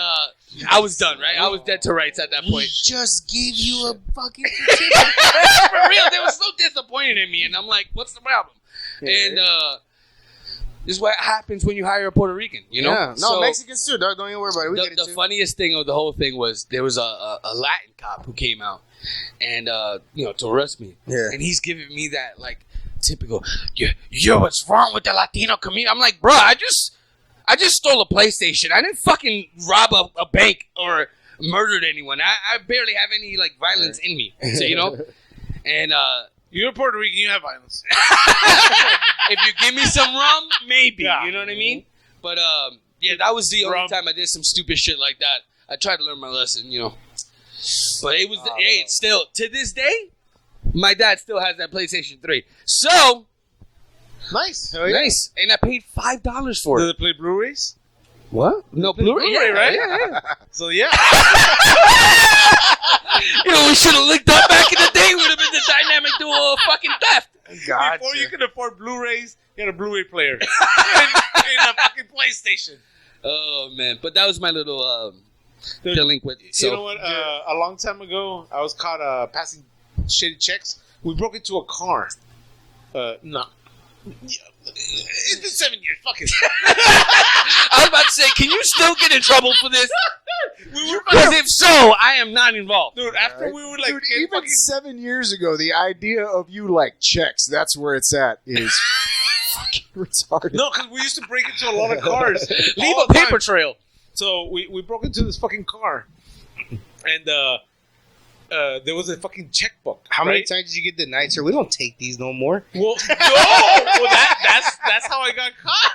I was done, right? I was dead to rights at that We point. just gave you a fucking For real, they were so disappointed in me. And I'm like, what's the problem? And This is what happens when you hire a Puerto Rican, you know? Yeah. No, So, Mexicans too, dog. Don't even worry about it. We get it the too. funniest thing of the whole thing was there was a Latin cop who came out and, to arrest me. Yeah. And he's giving me that, like, typical, yo, what's wrong with the Latino community? I'm like, bro, I just stole a PlayStation. I didn't fucking rob a bank or murdered anyone. I barely have any, like, violence in me. So, and, You're Puerto Rican. You have violence. if you give me some rum, maybe. Yeah. You know what I mean? But, that was the only Rum. time I did some stupid shit like that. I tried to learn my lesson, But it was, it's still, to this day, my dad still has that PlayStation 3. So, Nice. nice. And I paid $5 for Does it. it play Blu-rays? What? No, Blu-ray, Blu-ray, right? Yeah. So yeah. We should have linked up back in the day. Would have been the dynamic duo of fucking theft. Gotcha. Before you could afford Blu-rays, you had a Blu-ray player and a fucking PlayStation. Oh, man. But that was my little delinquent. So, You know what? A long time ago, I was caught passing shitty checks. We broke into a car. No. Yeah, it's been 7 years. Fuck it. I was about to say, can you still get in trouble for this? We were Because if so, I am not involved. Dude, after we were like, Dude, get even fucking 7 years ago, the idea of you like checks, that's where it's at, is fucking retarded. no, because we used to break into a lot of cars. Leave all a the time. paper trail. So we broke into this fucking car, and there was a fucking checkbook. How many right? times did you get denied, sir? We don't take these no more. Well, no. Well, that's how I got caught.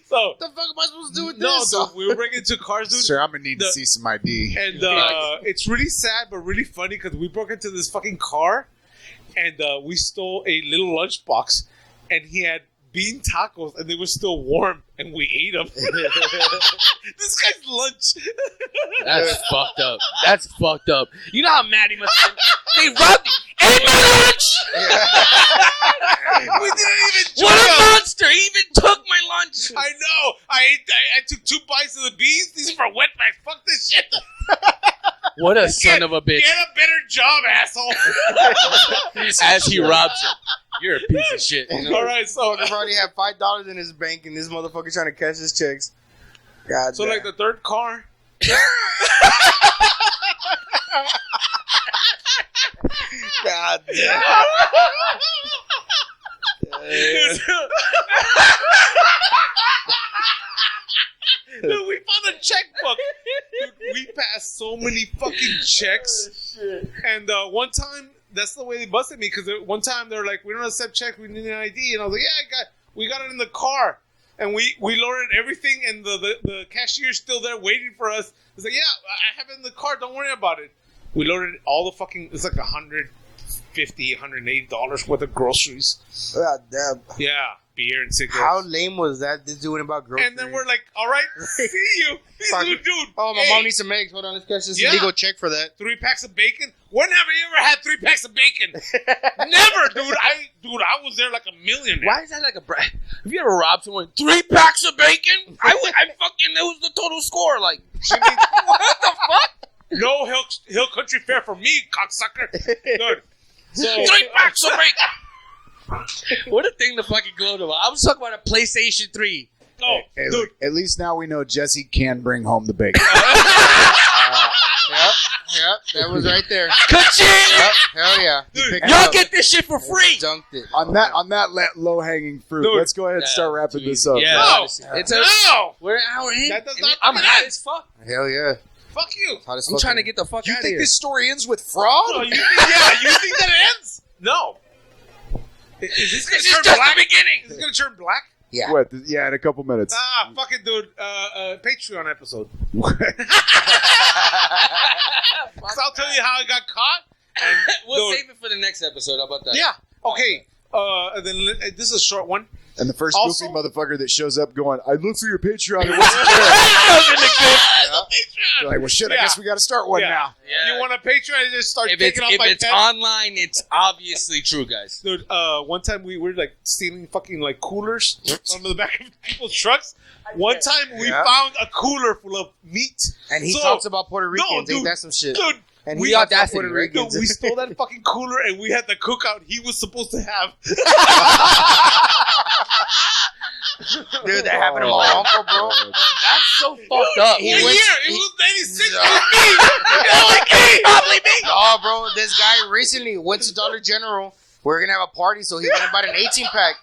So What the fuck am I supposed to do with no, this? dude, we were breaking into cars, dude. Sir, I'm gonna need to The- see some ID. And it's really sad, but really funny because we broke into this fucking car, and we stole a little lunchbox, and he had bean tacos, and they were still warm, and we ate them. This guy's lunch. That's fucked up. That's fucked up. You know how mad he must have been? They robbed you. Ate my lunch! We didn't even What joke. a monster! He even took my lunch! I know. I took 2 bites of the beans. These are for wetbacks. Fuck this shit. What a son of a bitch. Get a better job, asshole. As he robs him. You're a piece of shit. You know? All right, so He already had $5 in his bank, and this motherfucker trying to cash his checks. God so damn. like the third car. God damn. Dude, we found a checkbook. Dude, we passed so many fucking checks. And one time, that's the way they busted me. Because one time they're like, "We don't accept checks. We need an ID." And I was like, "Yeah, we got it in the car." And we loaded everything, and the cashier's still there waiting for us. It's like, "Yeah, I have it in the car. Don't worry about it." We loaded all the fucking. It's like $150, $180 worth of groceries. God damn. Yeah, beer and cigarettes. How lame was that? This doing about groceries. And then we're like, "All right, see you, dude." Oh, my hey, mom needs some eggs. Hold on, let's catch this Yeah. illegal check for that. 3 packs of bacon. When have you ever had 3 packs of bacon? Never, dude. I was there like a millionaire. Why is that like a brag? Have you ever robbed someone? 3 packs of bacon? I fucking, that was the total score. Like, what the fuck? No Hill Country Fair for me, cocksucker. Dude. So 3 packs of bacon. What a thing to fucking gloat about. I was talking about a PlayStation 3. no, Hey, dude. look, at least now we know Jesse can bring home the bacon. Yep, that was right there. Ka-ching! Yep, hell yeah. He Dude, picked it Y'all up, get this shit for free. dunked it. on that low hanging fruit, Dude. let's go ahead and start wrapping this up. Yeah, No. honestly. It's a, No, we're an hour in. That does and not I'm come hot in. as fuck. Hell yeah. fuck you. Hot as I'm fuck. trying to get the fuck You out of think here. this story ends with fraud? Oh, you think that it ends? No. Is this This gonna is turn just black? the beginning. Is this gonna turn black? Yeah. What? Yeah, in a couple minutes. Ah, fuck it, dude. Patreon episode. So I'll tell you how I got caught. And We'll dude, save it for the next episode. How about that? yeah. Okay. And then this is a short one. And the first Also- goofy motherfucker that shows up going, I look for your Patreon. It wasn't there. Patreon. You're like, well, shit, I Yeah. guess we got to start one Yeah. now. Yeah. You want a Patreon? I just start If it's, taking off if my it's pen. online, it's obviously true, guys. Dude, one time we were like stealing fucking like coolers from the back of people's trucks. One time we Yeah. found a cooler full of meat. And he So- talks about Puerto Ricans. dude, Ain't that some shit? Dude, And we he talks about audacity, Puerto right? Ricans. we stole that fucking cooler and we had the cookout he was supposed to have. Dude, that happened to my uncle, bro. That's so fucked up. He It went- was 96 No. with me. Probably me. No, bro, this guy recently went to Dollar General. We were gonna have a party, so he went and bought an 18-pack.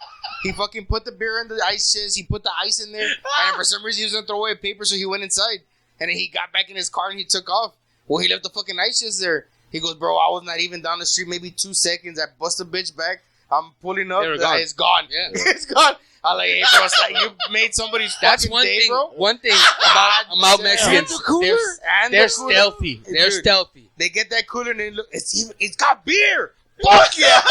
He fucking put the beer in the ice chest. He put the ice in there, and for some reason he was gonna throw away paper, so he went inside. And then he got back in his car and he took off. Well, he left the fucking ice chest there. He goes, bro, I was not even down the street, maybe 2 seconds. I bust the bitch back. I'm pulling up. They were gone. It's gone. Yeah. It's gone. I'm like, hey, bro, it's like you made somebody's That's fucking one day, thing. bro. One thing about Mexicans. And the cooler. They're stealthy. They're Dude, stealthy. They get that cooler and they look. It's got beer. Fuck yeah,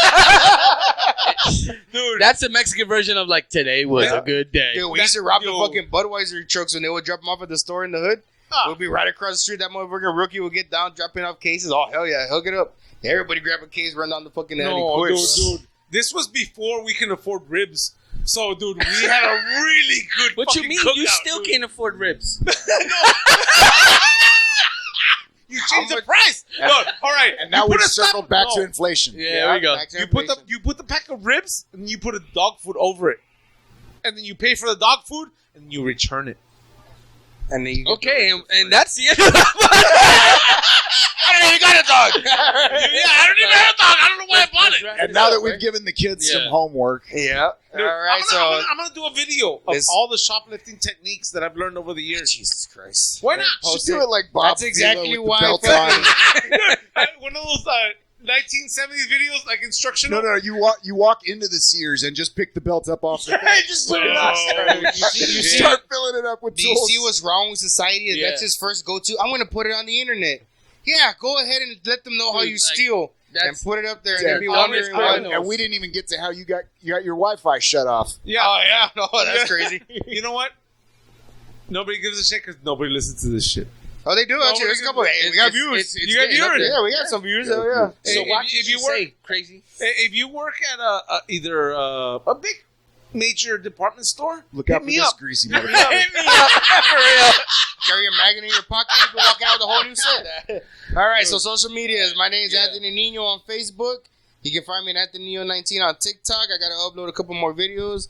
Dude, that's the Mexican version of like today was a good day. dude. We used to rob the Yo. fucking Budweiser trucks when they would drop them off at the store in the hood. We'll be right across the street. That motherfucking rookie will get down, dropping off cases. Oh hell yeah, hook it up. Everybody grab a case, run down the fucking alley. No, quick. dude. This was before we can afford ribs. So, dude, we had a really good What you fucking mean? cookout, You still dude. can't afford ribs. You changed the price. Look, all right. And now you we've put a circled stop- back no. to inflation. Yeah, there we go. back to You put the inflation. you put the pack of ribs and you put a dog food over it, and then you pay for the dog food and you return it. And then you get Okay, and that's the end of that. I don't even got a dog. Yeah, I don't even have a dog. I don't know why I bought it. And now that we've given the kids some Yeah. homework, Yeah. Dude, All right. I'm gonna do a video of This- all the shoplifting techniques that I've learned over the years. Jesus Christ. Why not? just do it like Bob. That's exactly Vila with why the belts I on. One of those 1970s videos, like instructional. No, you walk into the Sears and just pick the belt up off the Hey, just put it No. on. You see, start filling it up with do you tools. see what's wrong with society? Yeah. That's his first go-to. I'm going to put it on the internet. Yeah, go ahead and let them know how Dude, you like, steal and that's- put it up there. Yeah. And they'll be Dumbest wondering why. criminal. and we didn't even get to how you got your Wi-Fi shut off. Yeah. Oh, yeah. No, that's Yeah. crazy. You know what? Nobody gives a shit because nobody listens to this shit. Oh, they do, actually. There's a couple. Hey, we got views. It's You got getting up viewers? there. Yeah, we got some views. Oh, yeah. So If- why if did you you work- say crazy? If you work at either a big major department store, Look hit out for me this up. greasy Hit me motherfucker. up. Hit me up. For real. Carry a magnet in your pocket. You can walk out with a whole new set. All right, so social media. My name is Anthony Nino on Facebook. You can find me at Anthony Nino 19 on TikTok. I got to upload a couple more videos.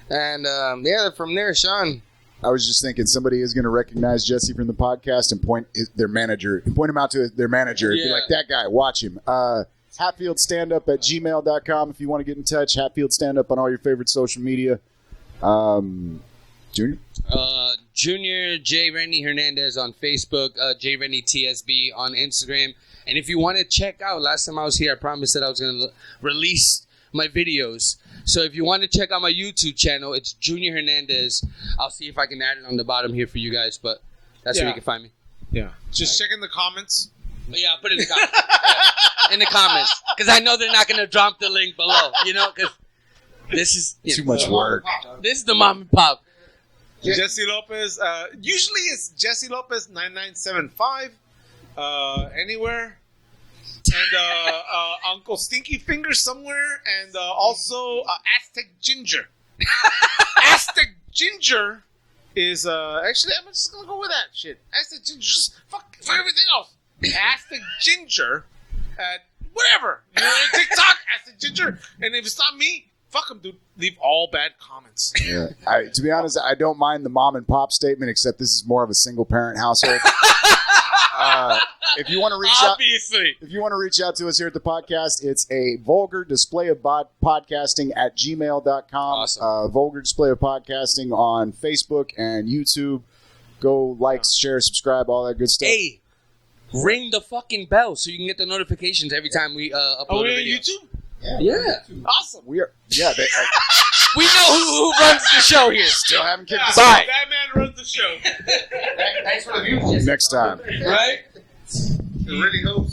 And, yeah, from there, Sean. I was just thinking somebody is going to recognize Jesse from the podcast and point him out to their manager and be Yeah. like, that guy, watch him. HatfieldStandUp@gmail.com if you want to get in touch. Hatfield Stand Up on all your favorite social media. Junior? Junior J. Rennie Hernandez on Facebook, J. Rennie TSB on Instagram. And if you want to check out, last time I was here, I promised that I was going to release my videos. So if you want to check out my YouTube channel, it's Junior Hernandez. I'll see if I can add it on the bottom here for you guys, but that's where Yeah. you can find me. Yeah. Just check in the comments. But yeah, I'll put it in the comments. Yeah, in the comments. Because I know they're not going to drop the link below, because this is Too much work. This is the mom and pop. Jesse Lopez. Usually it's Jesse Lopez 9975. Anywhere. And Uncle Stinky Fingers somewhere. And also Aztec Ginger. Aztec Ginger is actually I'm just gonna go with that shit. Aztec Ginger, just fuck everything else. Aztec Ginger at whatever. You know, TikTok, Aztec Ginger. And if it's not me, fuck them, dude. Leave all bad comments. Yeah. To be honest, I don't mind the mom and pop statement, except this is more of a single parent household. If you want to reach out, Obviously. if you want to reach out to us here at the podcast, it's a vulgar display of podcasting at gmail.com. Awesome. Vulgar display of podcasting on Facebook and YouTube. Go like, share, subscribe, all that good stuff. Hey, ring the fucking bell so you can get the notifications every time we upload Are a we on video. YouTube? Yeah. Awesome. We are, yeah, they We know who runs the show here. still haven't kicked us Bye. That man runs the show. Thanks for the views. next time. Right? It really helps.